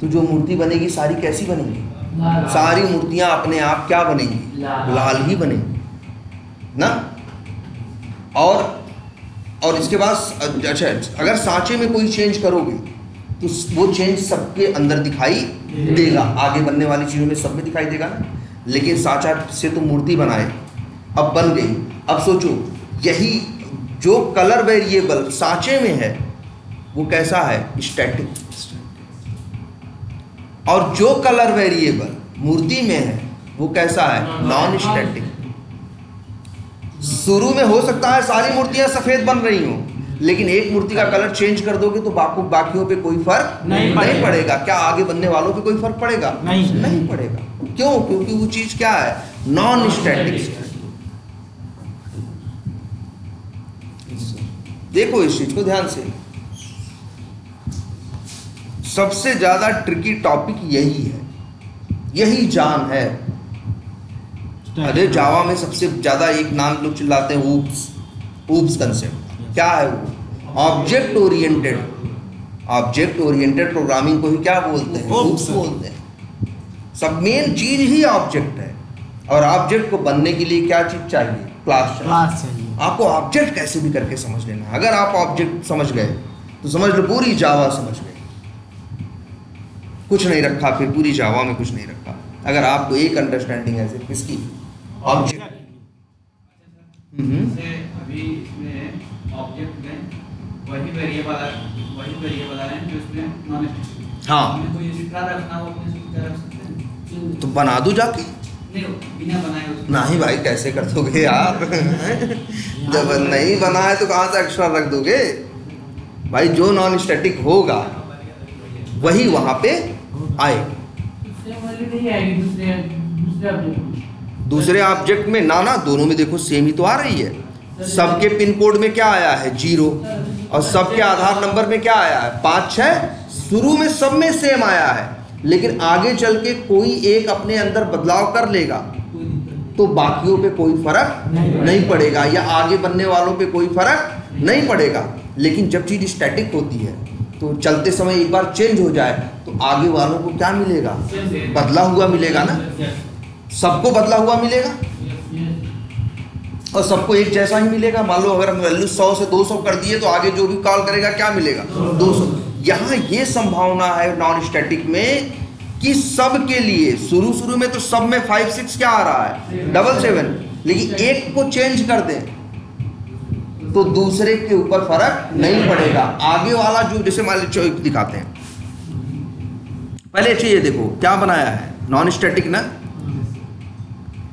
तो जो मूर्ति बनेगी सारी कैसी बनेगी? सारी मूर्तियां अपने आप क्या बनेंगी? लाल ही बनेंगी ना। और इसके बाद अच्छा, अगर सांचे में कोई चेंज करोगे तो वो चेंज सबके अंदर दिखाई देगा, आगे बनने वाली चीज़ों में सब में दिखाई देगा ना। लेकिन सांचा से तो मूर्ति बनाए, अब बन गई। अब सोचो, यही जो कलर वेरिएबल सांचे में है वो कैसा है? स्टैटिक। और जो कलर वेरिएबल मूर्ति में है वो कैसा है? Non static. शुरू में हो सकता है सारी मूर्तियां सफेद बन रही हों, लेकिन एक मूर्ति का कलर चेंज कर दोगे तो बाकियों पे कोई फर्क नहीं पड़ेगा। क्या आगे बनने वालों पे कोई फर्क पड़ेगा? नहीं पड़ेगा। क्यों? क्योंकि वो चीज क्या है? Non static. देखो इस चीज को ध्यान से, सबसे ज्यादा ट्रिकी टॉपिक यही है, यही जान है। अरे जावा में सबसे ज्यादा एक नाम लोग चिल्लाते हैं, ऊप्स कंसेप्ट। क्या है वो? ऑब्जेक्ट ओरिएंटेड प्रोग्रामिंग को ही क्या बोलते हैं? ऊप्स बोलते हैं। सब मेन चीज ही ऑब्जेक्ट है, और ऑब्जेक्ट को बनने के लिए क्या चीज चाहिए? क्लास चाहिए। आपको ऑब्जेक्ट कैसे भी करके समझ लेना है। अगर आप ऑब्जेक्ट समझ गए तो समझ लो पूरी जावा समझ गए। कुछ नहीं रखा, फिर पूरी जावा में कुछ नहीं रखा। अगर आपको एक अंडरस्टैंडिंग है सिर्फ किसकी? ऑब्जेक्ट। अभी इसमें ऑब्जेक्ट में वही वेरिएबल है जो इसमें नॉन स्टैटिक। हाँ, कोई एक्स्ट्रा रखना हो अपने से रख सकते हैं, तो बना दो जाके। नहीं बिना बनाए नहीं भाई, कैसे कर दोगे यार? जब नहीं बना है तो कहाँ से एक्स्ट्रा रख दोगे भाई? जो नॉन स्टैटिक होगा वही वहां पे आएगा। दूसरे ऑब्जेक्ट में ना दोनों में देखो सेम ही तो आ रही है। सबके पिन कोड में क्या आया है? 0। और सबके आधार नंबर में क्या आया है? 5 6। शुरू में सब में सेम आया है, लेकिन आगे चल के कोई एक अपने अंदर बदलाव कर लेगा तो बाकियों पे कोई फर्क नहीं पड़ेगा, या आगे बनने वालों पे कोई फर्क नहीं पड़ेगा। लेकिन जब चीज स्टैटिक होती है तो चलते समय एक बार चेंज हो जाए तो आगे वालों को क्या मिलेगा? बदला हुआ मिलेगा ना। सबको बदला हुआ मिलेगा और सबको एक जैसा ही मिलेगा। मान लो अगर हम वैल्यू 100 से 200 कर दिए तो आगे जो भी कॉल करेगा क्या मिलेगा? 200। यहाँ ये संभावना है नॉन स्टैटिक में कि सब के लिए शुरू में तो सब में 5 6 क्या आ रहा है? 7 लेकिन एक को चेंज कर दें तो दूसरे के ऊपर फर्क नहीं पड़ेगा। आगे वाला जो, जैसे मान लीजिए दिखाते हैं, पहले अच्छे ये देखो क्या बनाया है? नॉन स्टैटिक ना।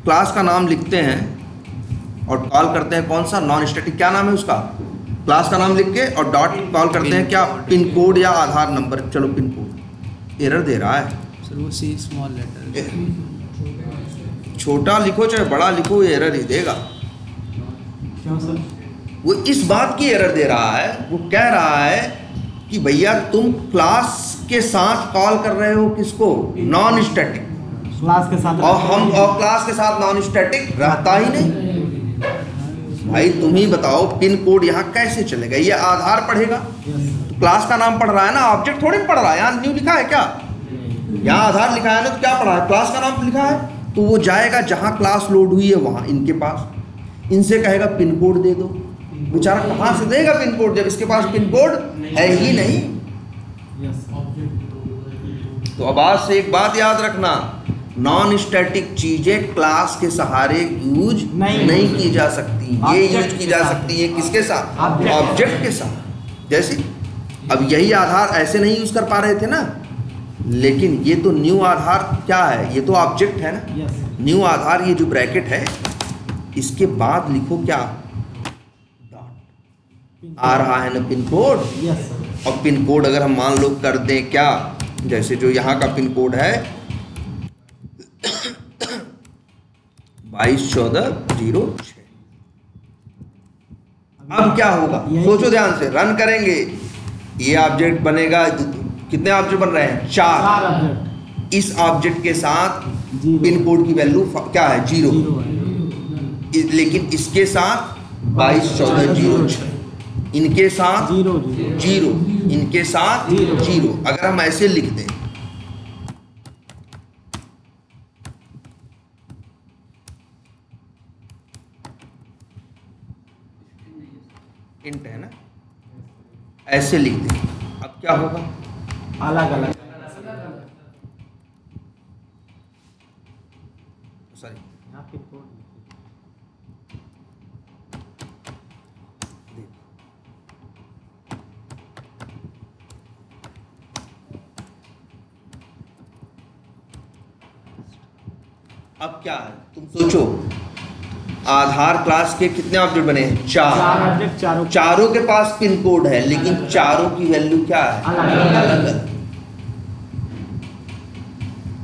क्लास का नाम लिखते हैं और कॉल करते हैं कौन सा? Non static. क्या नाम है उसका? क्लास का नाम लिख के और डॉट कॉल करते हैं क्या? पिन कोड या आधार नंबर। चलो पिन कोड एरर दे रहा है, स्मॉल लेटर। छोटा लिखो चाहे बड़ा लिखो, ये एरर ही देगा। क्यों सर? वो इस बात की एरर दे रहा है, वो कह रहा है कि भैया तुम क्लास के साथ कॉल कर रहे हो किसको? Non static. क्लास के साथ और क्लास के साथ नॉन स्टैटिक रहता ही नहीं। भाई तुम ही बताओ पिन कोड यहाँ कैसे चलेगा? ये आधार पढ़ेगा तो क्लास का नाम पढ़ रहा है ना, ऑब्जेक्ट थोड़ी पढ़ रहा है। यहाँ न्यू लिखा है क्या? यहाँ आधार लिखा है ना, तो क्या पढ़ा है? क्लास का नाम लिखा है। तो वो जाएगा जहाँ क्लास लोड हुई है वहाँ इनके पास, इनसे कहेगा पिन कोड दे दो। बेचारा कहाँ से देगा पिन कोड जब इसके पास पिन कोड है ही नहीं। तो अब आज से एक बात याद रखना, नॉन स्टैटिक चीजें क्लास के सहारे यूज नहीं की जा सकती। ये यूज की जा सकती है किसके साथ? ऑब्जेक्ट के साथ। जैसे अब यही आधार ऐसे नहीं यूज कर पा रहे थे ना, लेकिन ये तो न्यू आधार क्या है? ये तो ऑब्जेक्ट है ना। न्यू आधार, ये जो ब्रैकेट है इसके बाद लिखो क्या? आ रहा है ना पिन कोड। और पिन कोड अगर हम मान लो कर दें क्या, जैसे जो यहाँ का पिन कोड है 221406। अब क्या होगा, सोचो ध्यान से, रन करेंगे, ये ऑब्जेक्ट बनेगा, कितने ऑब्जेक्ट बन रहे हैं, 4 ऑब्जेक्ट। इस ऑब्जेक्ट के साथ जीरो। पिन कोड की वैल्यू क्या है, 0, जीरो है। लेकिन इसके साथ 22 14 0 6, इनके साथ जीरो 0, इनके साथ 0। अगर हम ऐसे लिख दें, इंट है ना, ऐसे लिख दें, अब क्या होगा, अलग अलग। सॉरी, यहाँ पिन कोड अब क्या है, तुम सोचो, आधार क्लास के कितने ऑब्जेक्ट बने हैं, 4 ऑब्जेक्ट, चारों के पास पिन कोड है, लेकिन चारों की वैल्यू क्या है, अलग अलग।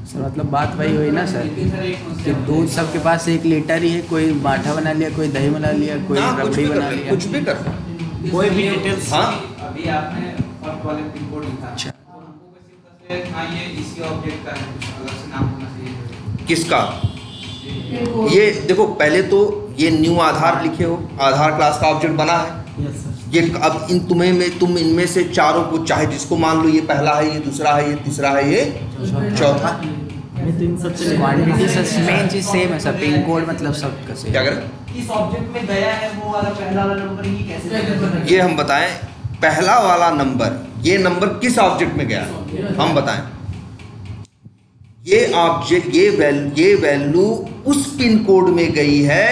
सर मतलब बात वही हुई ना सर लेकिन सर एक कि समस्या दूध सबके पास एक लीटर ही है, कोई माठा बना लिया, कोई दही बना लिया, कोई हाँ, कुछ रबड़ी भी बना कर लिया। कुछ भी कर सकते। कोई भी डिटेल्स। हाँ। अभी आपने फर्स्ट वाले पिन कोड लिखा, अच्छा। तो हमको किसी तरह से हाँ ये इसी ऑब्जेक्ट का है, कुछ अलग से नाम होना चाहिए। किसका, ये देखो, पहले तो ये न्यू आधार लिखे हो, आधार क्लास का ऑब्जेक्ट बना है, यस सर। ये अब इन तुम्हें में तुम इनमें से चारों को, चाहे जिसको मान लो, ये पहला है, ये दूसरा है, ये तीसरा है, ये चौथा, मैं तो इन सबसे क्वांटिटी सर मेन चीज सेम है सर, पिन कोड मतलब सब का सेम। क्या करें, किस ऑब्जेक्ट में गया है वो वाला पहला वाला नंबर, ये कैसे ये हम बताएं, पहला वाला नंबर, ये नंबर किस ऑब्जेक्ट में गया, हम बताएं। ये ऑब्जेक्ट, ये वैल्यू उस पिन कोड में गई है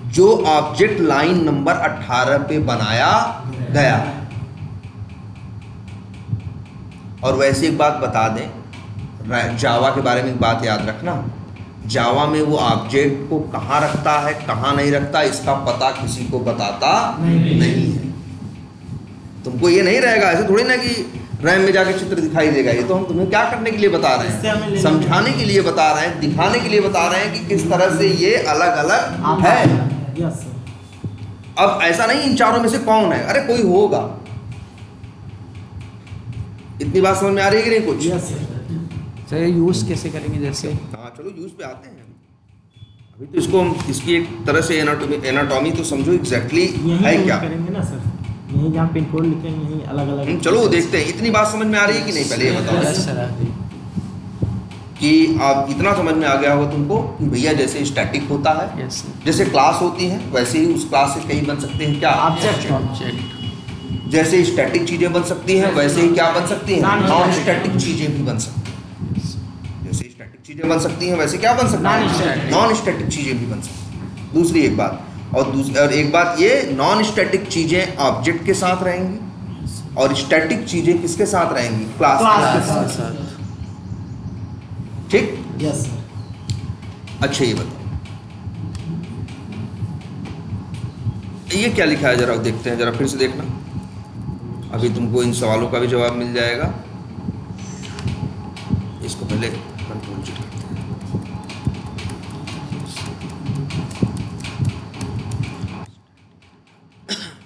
जो ऑब्जेक्ट लाइन नंबर 18 पे बनाया गया है। और वैसे एक बात बता दें, जावा के बारे में एक बात याद रखना, जावा में वो ऑब्जेक्ट को कहाँ रखता है, कहाँ नहीं रखता, इसका पता किसी को बताता नहीं है। तुमको ये नहीं रहेगा, ऐसे थोड़ी ना कि रैम में जाके चित्र दिखाई देगा, ये तो हम तुम्हें क्या करने के लिए बता रहे इससे हमें हैं, लेना समझाने के लिए बता रहे हैं, दिखाने के लिए बता रहे हैं कि किस तरह से ये अलग अलग है। Yes sir. अब ऐसा नहीं इन चारों में से कौन है, अरे कोई होगा। इतनी बात समझ में आ रही है कि नहीं कुछ? Yes sir. सर यूज कैसे करेंगे जैसे? हाँ चलो यूज पे आते हैं। अभी तो इसको हम, इसकी एक तरह से एनाटॉमी तो समझो एग्जैक्टली है यही क्या। करेंगे ना सर, यही जहाँ पिन कोड लिखेंगे यही अलग अलग। चलो देखते हैं, इतनी बात समझ में आ रही है कि नहीं, पहले ये बताओ यस सर। कि आप इतना समझ में आ गया होगा तुमको कि भैया जैसे स्टैटिक होता है, यस सर। जैसे क्लास होती है, वैसे ही उस क्लास से कई बन सकते हैं क्या, ऑब्जेक्ट। ऑब्जेक्ट। जैसे स्टैटिक चीजें बन सकती हैं, वैसे ही क्या बन सकती हैं, Non-static। नॉन स्टैटिक चीजें भी बन सकती हैं। जैसे स्टैटिक चीजें बन सकती हैं, वैसे क्या बन सकती हैं, Non-static। नॉन स्टैटिक चीजें भी बन सकती हैं। दूसरी एक बात, और एक बात ये, नॉन स्टैटिक चीजें ऑब्जेक्ट के साथ रहेंगी और स्टैटिक चीजें किसके साथ रहेंगी, क्लास Class के के साथ। सर। ठीक। Yes sir. अच्छा ये बताओ, ये क्या लिखा है, जरा देखते हैं, जरा फिर से देखना, अभी तुमको इन सवालों का भी जवाब मिल जाएगा। इसको पहले कंट्रोल Z करते हैं।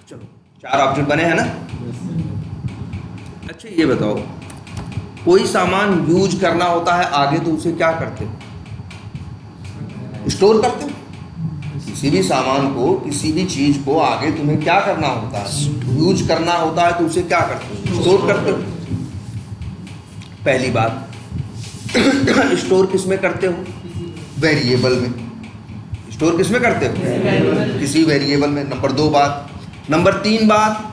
चलो 4 ऑब्जेक्ट बने हैं ना। अच्छा ये बताओ, कोई सामान यूज करना होता है आगे तो उसे क्या करते हो, स्टोर करते हो। किसी भी सामान को, किसी भी चीज को आगे तुम्हें क्या करना होता है, यूज करना होता है तो उसे क्या करते हो, स्टोर करते हो। पहली बात, स्टोर किस में करते हो, वेरिएबल में। स्टोर किस में करते हो, किसी वेरिएबल में। नंबर 2 बात। नंबर 3 बात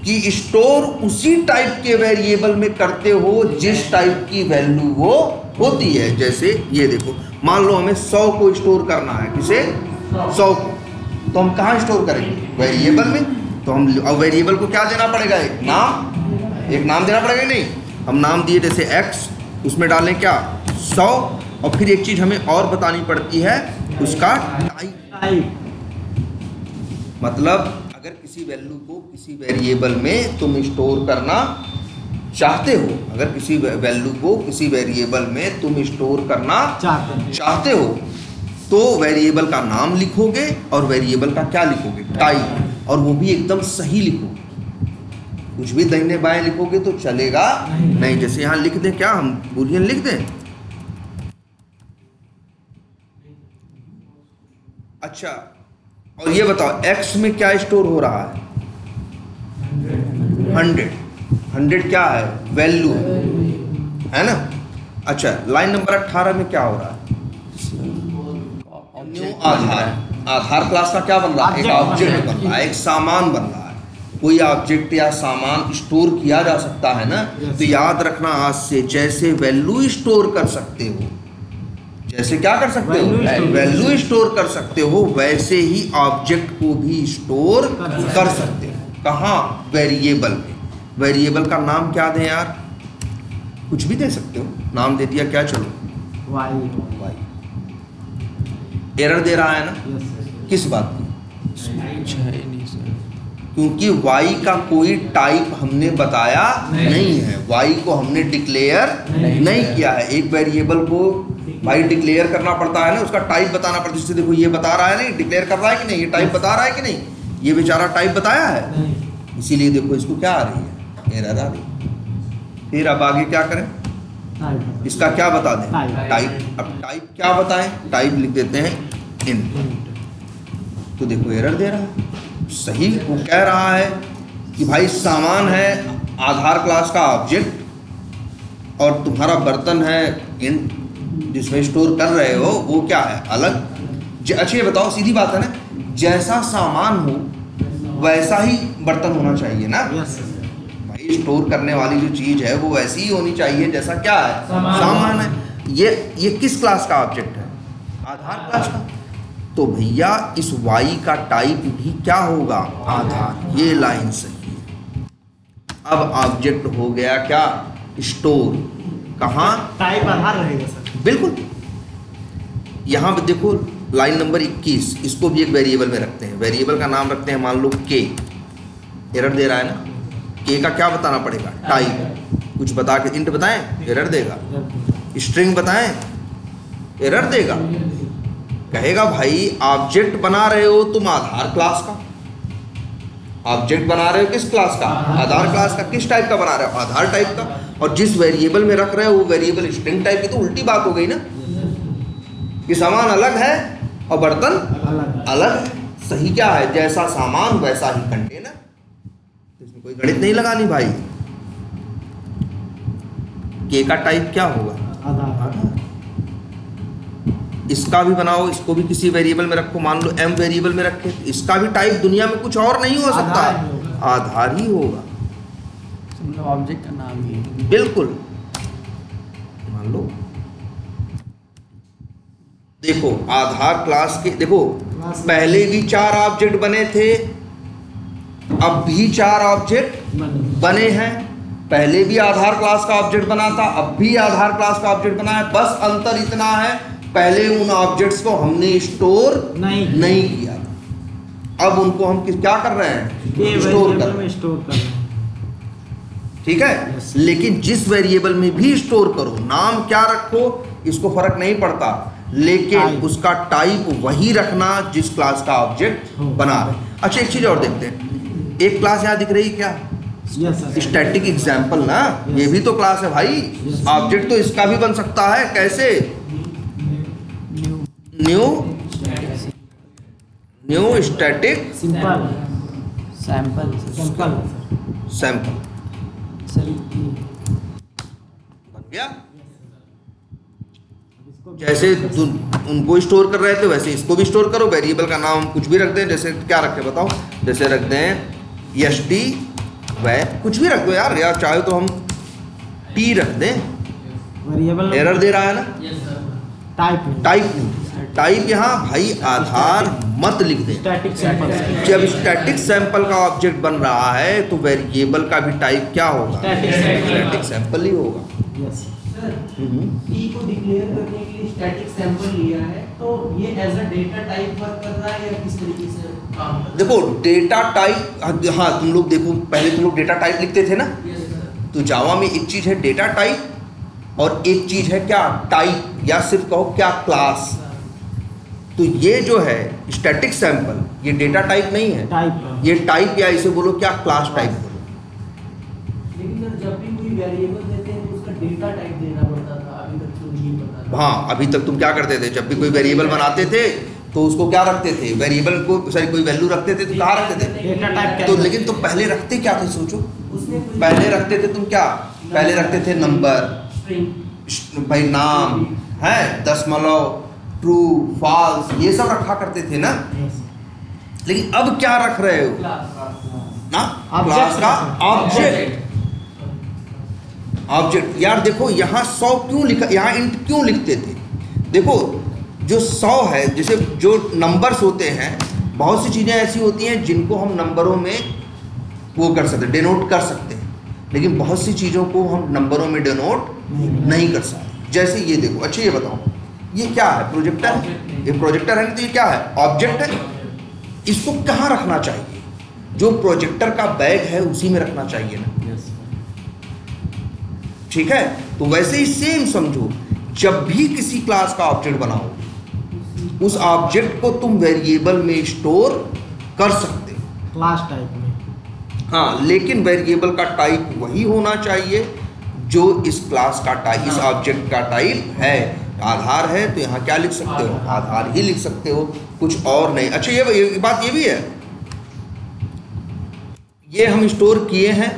कि स्टोर उसी टाइप के वेरिएबल में करते हो जिस टाइप की वैल्यू वो होती है। जैसे ये देखो, मान लो हमें 100 को स्टोर करना है, किसे, 100 को, तो हम कहाँ स्टोर करेंगे, वेरिएबल में। तो हम अब वेरिएबल को क्या देना पड़ेगा, एक नाम देना पड़ेगा। नहीं, हम नाम दिए जैसे x, उसमें डालें क्या, 100, और फिर एक चीज हमें और बतानी पड़ती है, उसका टाइप। मतलब अगर किसी वैल्यू को किसी वेरिएबल में तुम स्टोर करना चाहते हो, अगर किसी वैल्यू को किसी वेरिएबल में तुम स्टोर करना चाहते हो, तो वेरिएबल का नाम लिखोगे और वेरिएबल का क्या लिखोगे, टाइप। और वो भी एकदम सही लिखो। कुछ भी दाहिने बाएं लिखोगे तो चलेगा नहीं। जैसे यहाँ लिख दें, क्या हम बूलियन लिख दें? अच्छा, और ये बताओ x में क्या स्टोर हो रहा है? 100 क्या है? वैल्यू है ना। अच्छा, लाइन नंबर 18 में क्या हो रहा है? न्यू आधार क्लास का क्या बन रहा है? एक ऑब्जेक्ट बन रहा है, एक सामान बन रहा है। कोई ऑब्जेक्ट या सामान स्टोर किया जा सकता है ना। तो याद रखना आज से, जैसे वैल्यू स्टोर कर सकते हो, जैसे क्या कर सकते हो? वैल्यू स्टोर कर सकते हो, वैसे ही ऑब्जेक्ट को भी स्टोर कर सकते हो। कहाँ? वेरिएबल में। वेरिएबल का नाम क्या दें यार? कुछ भी दे सकते हो, नाम दे दिया, क्या चलो वाई। एरर दे रहा है ना, किस बात की? क्योंकि y का कोई टाइप हमने बताया नहीं है, y को हमने डिक्लेयर नहीं किया है। एक वेरिएबल को भाई डिक्लेयर करना पड़ता है ना, उसका टाइप बताना पड़ता है। जैसे देखो ये बता रहा है नहीं, डिक्लेयर कर रहा है कि नहीं, ये टाइप बता रहा है कि नहीं, ये बेचारा टाइप बताया है, इसीलिए देखो इसको क्या आ रही है? एरर आ रही है। फिर अब आगे क्या करें? इसका क्या बता दें? टाइप। अब टाइप क्या बताएं? टाइप लिख देते हैं इंट। तो देखो एरर दे रहा है। सही वो कह रहा है कि भाई सामान है आधार क्लास का ऑब्जेक्ट, और तुम्हारा बर्तन है इंट जिसमें स्टोर कर रहे हो, वो क्या है? अलग। अच्छा ये बताओ, सीधी बात है ना, जैसा सामान हो वैसा ही बर्तन होना चाहिए ना। भाई स्टोर करने वाली जो चीज है वो वैसी ही होनी चाहिए जैसा क्या है? सामान है। ये किस क्लास का ऑब्जेक्ट है? आधार क्लास का। तो भैया इस y का टाइप भी क्या होगा? आधार। ये लाइन सही है। अब ऑब्जेक्ट हो गया क्या? स्टोर। कहाँ? टाइप आधार रहेगा सर। बिल्कुल। यहाँ पे देखो लाइन नंबर 21, इसको भी एक वेरिएबल में रखते हैं। वेरिएबल का नाम रखते हैं मान लो k। एरर दे रहा है ना, k का क्या बताना पड़ेगा? टाइप। कुछ बता के इंट बताएं, एरर देगा। स्ट्रिंग बताएं, एरर देगा। कहेगा भाई ऑब्जेक्ट बना रहे हो तुम आधार क्लास का, ऑब्जेक्ट बना रहे हो किस क्लास का? आधार क्लास का। किस टाइप का बना रहे हो? आधार टाइप का। और जिस वेरिएबल में रख रहे हो वो वेरिएबल स्ट्रिंग टाइप की। तो उल्टी बात हो गई ना, कि सामान अलग है और बर्तन अलग है। सही क्या है? जैसा सामान वैसा ही कंटेनर। इसमें कोई गणित नहीं लगानी भाई। के का टाइप क्या होगा? आधार। इसका भी बनाओ, इसको भी किसी वेरिएबल में रखो, मान लो m वेरिएबल में रखे, इसका भी टाइप दुनिया में कुछ और नहीं हो सकता, आधार ही होगा। ऑब्जेक्ट का नाम ही है। बिल्कुल। मान लो देखो आधार क्लास के, देखो पहले भी 4 ऑब्जेक्ट बने थे, अब भी 4 ऑब्जेक्ट बने हैं। पहले भी आधार क्लास का ऑब्जेक्ट बना था, अब भी आधार क्लास का ऑब्जेक्ट बना है। बस अंतर इतना है, पहले उन ऑब्जेक्ट्स को हमने स्टोर नहीं किया था, अब उनको हम क्या कर रहे हैं? स्टोर कर रहे हैं। ठीक है। लेकिन जिस वेरिएबल में भी स्टोर करो, नाम क्या रखो इसको फर्क नहीं पड़ता, लेकिन उसका टाइप वही रखना जिस क्लास का ऑब्जेक्ट बना रहे। अच्छा एक चीज और देखते हैं, एक क्लास यहाँ दिख रही है क्या? स्टैटिक एग्जाम्पल ना, ये भी तो क्लास है भाई। ऑब्जेक्ट तो इसका भी बन सकता है। कैसे? न्यू स्टैटिक सैंपल बन गया। जैसे उनको स्टोर कर रहे थे वैसे इसको भी स्टोर करो। वेरिएबल का नाम कुछ भी रख दें, जैसे क्या रखें बताओ? जैसे रख दें st वै, कुछ भी रख दो यार, या चाहे तो हम t रख दें। वेरिएबल एरर दे रहा है ना, टाइप नहीं। टाइप यहाँ भाई आधार मत लिख दें। जब स्टैटिक सैंपल का ऑब्जेक्ट बन रहा है तो वेरिएबल का भी टाइप क्या होगा? स्टैटिक सैंपल ही होगा। टी को डिक्लेयर करने के लिए स्टैटिक सैंपल लिया है, तो ये as a data type work कर रहा है या किस तरीके से काम कर रहा है? देखो डेटा टाइप, हाँ तुम लोग देखो पहले तुम लोग डेटा टाइप लिखते थे ना, तो जावा में एक चीज है डेटा टाइप और एक चीज है क्या? टाइप, या सिर्फ कहो क्या? क्लास। तो ये जो है स्टैटिक सैंपल ये डेटा टाइप नहीं है, टाइप ये टाइप या इसे बोलो क्या क्लास टाइप बोलो। लेकिन सर जब भी कोई वेरिएबल देते हैं तो उसका डेटा टाइप देना पड़ता था, अभी तक तो नहीं पता था। हाँ, अभी तक तुम क्या करते थे, जब भी कोई वेरिएबल बनाते थे तो उसको क्या रखते थे, वेरिएबल को सॉरी कोई वैल्यू रखते थे तो कहाँ रखते थे, डेटा टाइप तो लेकिन तुम पहले रखते क्या थे सोचो, उसने कोई पहले रखते थे तुम क्या, पहले रखते थे नंबर, स्ट्रिंग भाई नाम है, दशमलव, ट्रू फॉल्स, ये सब रखा करते थे ना। लेकिन अब क्या रख रहे हो ना, क्लास का ऑब्जेक्ट। ऑब्जेक्ट यार देखो यहाँ 100 क्यों लिखा, यहाँ इंट क्यों लिखते थे, देखो जो 100 है, जैसे जो नंबर्स होते हैं, बहुत सी चीज़ें ऐसी होती हैं जिनको हम नंबरों में वो कर सकते, डिनोट कर सकते हैं, लेकिन बहुत सी चीज़ों को हम नंबरों में डिनोट नहीं कर सकते। जैसे ये देखो, अच्छा ये बताओ, ये क्या है, प्रोजेक्टर है, ये प्रोजेक्टर है, तो ये क्या है, ऑब्जेक्ट है। इसको कहाँ रखना चाहिए, जो प्रोजेक्टर का बैग है उसी में रखना चाहिए ना, ठीक है। तो वैसे ही सेम समझो, जब भी किसी क्लास का ऑब्जेक्ट बनाओ, उस ऑब्जेक्ट को तुम वेरिएबल में स्टोर कर सकते हो, क्लास टाइप में। हाँ, लेकिन वेरिएबल का टाइप वही होना चाहिए जो इस क्लास का टाइप, इस ऑब्जेक्ट का टाइप है। आधार है तो यहाँ क्या लिख सकते हो, आधार ही लिख सकते हो, कुछ और नहीं। अच्छा ये बात ये भी है, ये हम स्टोर किए हैं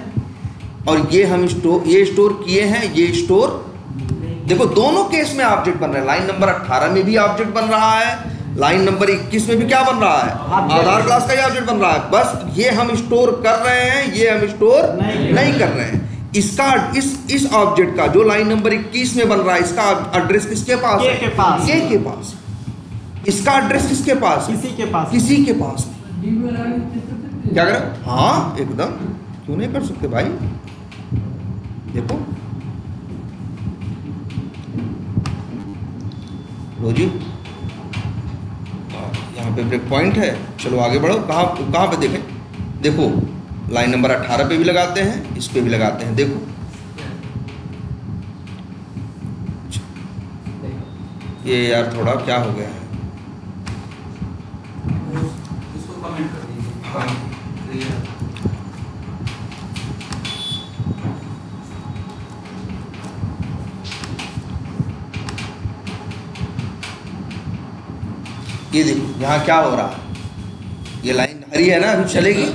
और ये हम स्टोर किए हैं, ये स्टोर, देखो दोनों केस में ऑब्जेक्ट बन रहा है। लाइन नंबर 18 में भी ऑब्जेक्ट बन रहा है, लाइन नंबर 21 में भी क्या बन रहा है, आधार क्लास का ही ऑब्जेक्ट बन रहा है। बस ये हम स्टोर कर रहे हैं, ये हम स्टोर नहीं कर रहे हैं। इसका इस ऑब्जेक्ट का जो लाइन नंबर 21 में बन रहा है, इसका एड्रेस किसके पास है, के पास। के के पास। इसका एड्रेस किसके पास है, किसी के पास। किसी के पास। क्या करें, हाँ एकदम, क्यों नहीं कर सकते भाई। देखो लो जी, यहाँ पे ब्रेक पॉइंट है, चलो आगे बढ़ो। कहाँ पे देखें, देखो लाइन नंबर 18 पे भी लगाते हैं, इस पे भी लगाते हैं। देखो ये यार थोड़ा क्या हो गया है, इसको कमेंट कर दीजिए। हाँ क्लियर। ये देखो यहाँ क्या हो रहा है, ये लाइन हरी है ना, अभी चलेगी,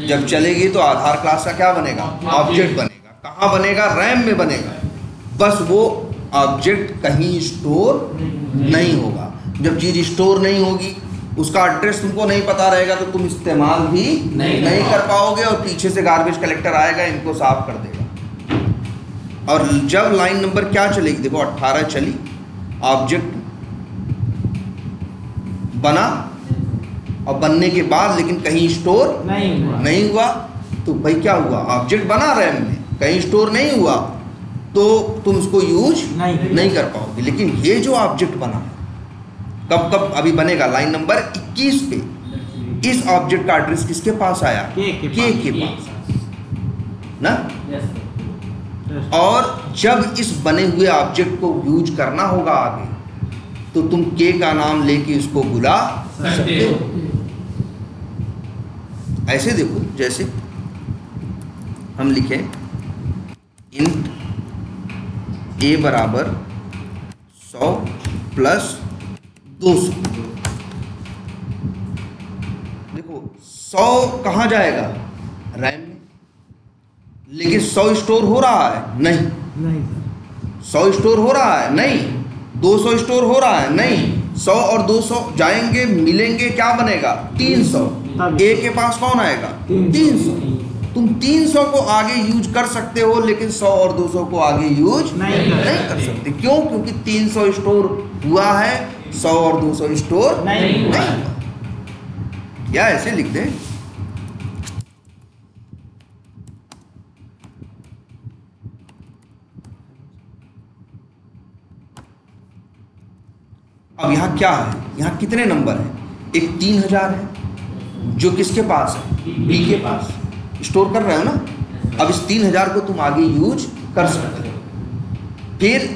जब चलेगी तो आधार क्लास का क्या बनेगा, ऑब्जेक्ट बनेगा। कहाँ बनेगा, रैम में बनेगा। बस वो ऑब्जेक्ट कहीं स्टोर नहीं होगा। जब चीज़ स्टोर नहीं होगी, उसका एड्रेस तुमको नहीं पता रहेगा, तो तुम इस्तेमाल भी नहीं कर पाओगे, और पीछे से गार्बेज कलेक्टर आएगा, इनको साफ कर देगा। और जब लाइन नंबर क्या चलेगी, देखो 18 चली, ऑब्जेक्ट बना, और बनने के बाद लेकिन कहीं स्टोर नहीं हुआ, तो भाई क्या हुआ, ऑब्जेक्ट बना रैम में, कहीं स्टोर नहीं हुआ, तो तुम उसको यूज नहीं कर पाओगे। लेकिन ये जो ऑब्जेक्ट बना कब अभी बनेगा, लाइन नंबर 21 पे, इस ऑब्जेक्ट का एड्रेस किसके पास आया, के पास ना। और जब इस बने हुए ऑब्जेक्ट को यूज करना होगा आगे, तो तुम के का नाम लेके उसको बुला सकते हो। ऐसे देखो, जैसे हम लिखें इंट ए बराबर 100 प्लस 200। देखो 100 कहाँ जाएगा, रैम में, लेकिन 100 स्टोर हो रहा है, नहीं 100 स्टोर हो रहा है, नहीं 200 स्टोर हो रहा है, नहीं 100 और 200 जाएंगे, मिलेंगे, क्या बनेगा, 300। ए के पास कौन आएगा, 300। तुम 300 को आगे यूज कर सकते हो, लेकिन 100 और 200 को आगे यूज नहीं कर सकते। क्यों, क्योंकि 300 स्टोर हुआ है, 100 और 200 स्टोर नहीं हुआ। या ऐसे लिख दें, अब यहाँ क्या है, यहाँ कितने नंबर हैं, एक 3000 है जो किसके पास है, बी के पास, स्टोर कर रहे हो ना। अब इस 3000 को तुम आगे यूज कर सकते हो। फिर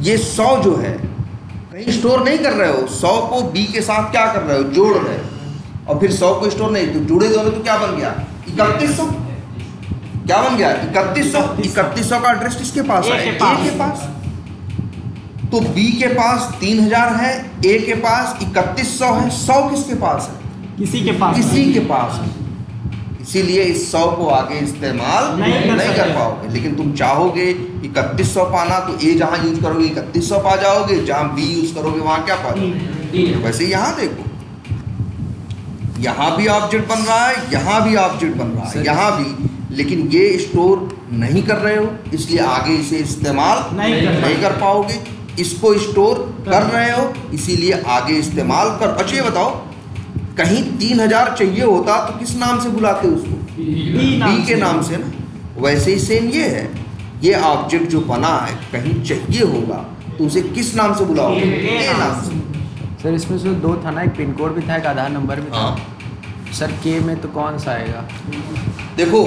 ये 100 जो है कहीं स्टोर नहीं कर रहे हो, 100 को बी के साथ क्या कर रहे हो, जोड़ रहे हो, और फिर 100 को स्टोर नहीं, तो जुड़े दोनों तो क्या बन गया 3100। क्या बन गया 3100 का एड्रेस किसके पास है? ए के पास। तो बी के पास 3000 है, ए के पास 3100 है, 100 किसके पास है? किसी के पास किसी के पास है। इसीलिए इस 100 को आगे इस्तेमाल नहीं कर पाओगे। लेकिन तुम चाहोगे 3100 पाना तो ए जहां यूज करोगे 3100 पा जाओगे, जहां बी यूज करोगे वहां क्या पा जाओगे। वैसे यहां देखो, यहां भी ऑब्जेक्ट बन रहा है, यहां भी ऑब्जेक्ट बन रहा है, यहां भी, लेकिन ये स्टोर नहीं कर रहे हो, इसलिए आगे इसे इस्तेमाल नहीं कर पाओगे। इसको स्टोर कर रहे हो, इसीलिए आगे इस्तेमाल कर। अच्छा ये बताओ, कहीं 3000 चाहिए होता तो किस नाम से बुलाते उसको? बी के नाम से ना। वैसे ही सेम ये है, ये ऑब्जेक्ट जो बना है कहीं चाहिए होगा तो उसे किस नाम से बुलाओगे? ए नाम से। सर इसमें से दो था ना, एक पिन कोड भी था, एक आधार नंबर भी था। हाँ। सर के में तो कौन सा आएगा? देखो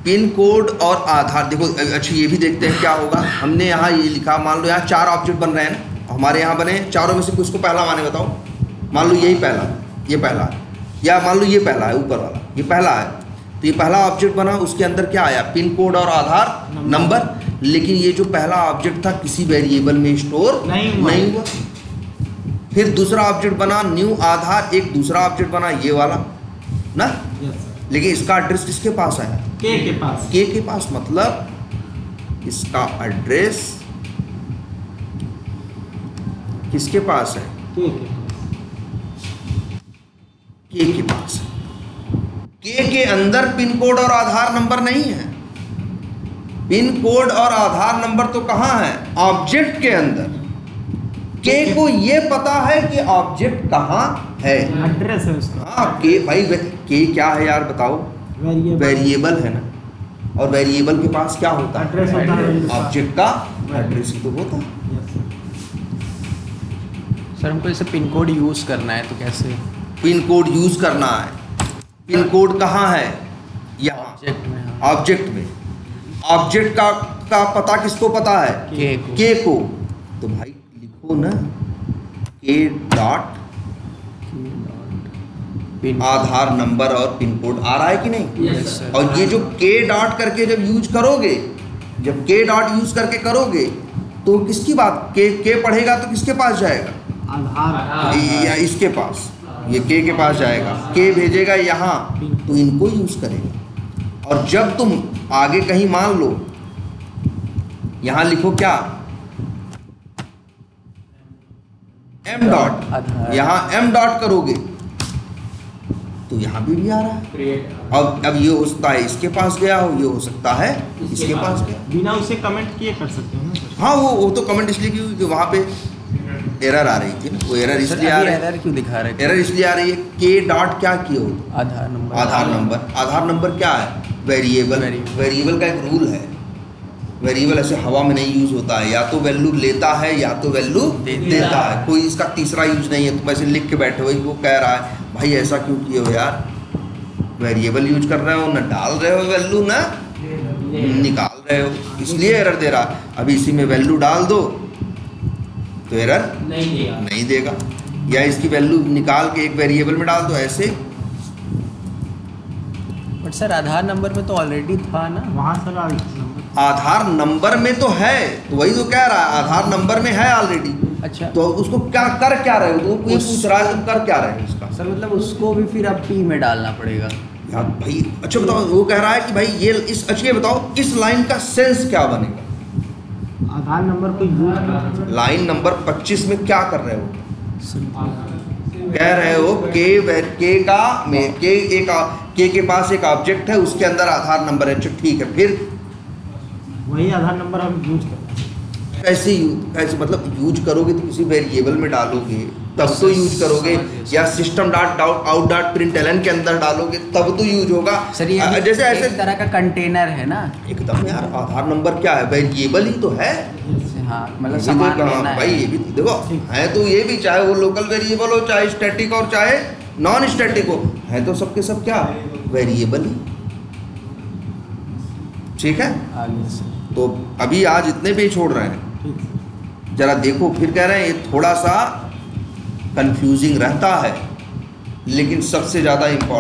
पिन कोड और आधार, देखो अच्छा ये भी देखते हैं क्या होगा। हमने यहाँ ये लिखा, मान लो यहाँ 4 ऑब्जेक्ट बन रहे हैं ना, हमारे यहाँ बने, चारों में से किसको पहला माने बताओ। मान लो यही पहला, ये पहला है, या मान लो ये पहला है, ऊपर वाला ये पहला है, तो ये पहला ऑब्जेक्ट बना, उसके अंदर क्या आया? पिन कोड और आधार नंबर। लेकिन ये जो पहला ऑब्जेक्ट था किसी वेरिएबल में स्टोर नहीं हुआ। फिर दूसरा ऑब्जेक्ट बना न्यू आधार, एक दूसरा ऑब्जेक्ट बना ये वाला ना, लेकिन इसका एड्रेस किसके पास आया? के के पास। के के पास, मतलब इसका एड्रेस किसके पास है? के के पास। के अंदर पिन कोड और आधार नंबर नहीं है। पिन कोड और आधार नंबर तो कहाँ है? ऑब्जेक्ट के अंदर। के को ये पता है कि ऑब्जेक्ट कहाँ है, एड्रेस है उसका। हाँ के भाई, के क्या है यार बताओ? वेरिएबल है ना, और वेरिएबल के पास क्या होता है? एड्रेस होता है। ऑब्जेक्ट का एड्रेस ही तो होता है। सर हमको जैसे पिन कोड यूज़ करना है तो कैसे? पिन कोड यूज करना है। पिन कोड कहाँ है? यहाँ ऑब्जेक्ट में। हाँ। ऑब्जेक्ट में। ऑब्जेक्ट का पता किसको पता है? के को। तो भाई लिखो ना के डॉट आधार नंबर और पिन कोड आ रहा है कि नहीं? Yes, sir. और ये जो के डॉट करके जब यूज करोगे, जब के डॉट यूज करके करोगे तो किसकी बात? के पढ़ेगा तो किसके पास जाएगा? आधार या इसके पास, ये के पास जाएगा, के भेजेगा यहाँ, तो इनको यूज करेगा। और जब तुम आगे कहीं मान लो यहाँ लिखो क्या? एम डॉट, यहाँ एम डॉट करोगे तो यहाँ भी आ रहा है। अब ये हो सकता है इसके पास गया हो, ये हो सकता है इसके पास गया। बिना उसे कमेंट किए कर सकते हो ना सर? हाँ वो तो कमेंट इसलिए क्योंकि वहाँ पे एरर आ रही थी ना, वो एरर इसलिए आ रही है। एरर क्यों दिखा रहे? एरर इसलिए आ रही है, के डॉट क्या किया हो? आधार नंबर। आधार नंबर क्या है? वेरिएबल। वेरिएबल का एक रूल है, वेरिएबल ऐसे हवा में नहीं यूज होता है, या तो वैल्यू लेता है या तो वैल्यू देता है, कोई इसका तीसरा यूज नहीं है। तुम ऐसे लिख के बैठे हो, वो कह रहा है भाई ऐसा क्यों किए हो यार? वेरिएबल यूज कर रहे हो, ना डाल रहे हो वैल्यू, ना निकाल रहे हो, इसलिए एरर दे रहा है। अभी इसी में वैल्यू डाल दो तो एरर नहीं देगा, या इसकी वैल्यू निकाल के एक वेरिएबल में डाल दो ऐसे। बट सर आधार नंबर में तो ऑलरेडी था ना वहाँ सर आधार नंबर में तो है, तो वही तो कह रहा है आधार नंबर में है ऑलरेडी। अच्छा तो उसको क्या कर क्या रहे हो? तो ये पूछ रहा है तुम कर क्या रहे हो इसका? सर मतलब उसको भी फिर अब पी में डालना पड़ेगा यार भाई। अच्छा बताओ, वो कह रहा है कि भाई ये इस, अच्छा ये बताओ इस लाइन का सेंस क्या बनेगा? आधार नंबर को यूज कर लाइन नंबर 25 में क्या कर रहे हो? कह रहे हो के के पास एक ऑब्जेक्ट है, उसके अंदर आधार नंबर है। अच्छा ठीक है, फिर वही आधार नंबर हम यूज करते हैं। कैसे मतलब यूज करोगे तो किसी वेरिएबल में डालोगे तब तो यूज करोगे, या system dot out dot println के अंदर डालोगे तब तो यूज होगा। सर ये जैसे ऐसे एक तरह का कंटेनर है ना एकदम यार। आधार नंबर क्या है? वेरिएबल ही तो है। हाँ मतलब ये तो सामान कहाँ लेना भाई, है। ये भी देखो है तो ये भी, चाहे वो लोकल वेरिएबल हो, चाहे स्टैटिक और चाहे नॉन स्टैटिक हो, है तो सबके सब क्या? वेरिएबल ही। ठीक है, आगे से तो अभी आज इतने पे ही छोड़ रहे हैं। जरा देखो, फिर कह रहे हैं ये थोड़ा सा कंफ्यूजिंग रहता है, लेकिन सबसे ज़्यादा इम्पोर्टेंट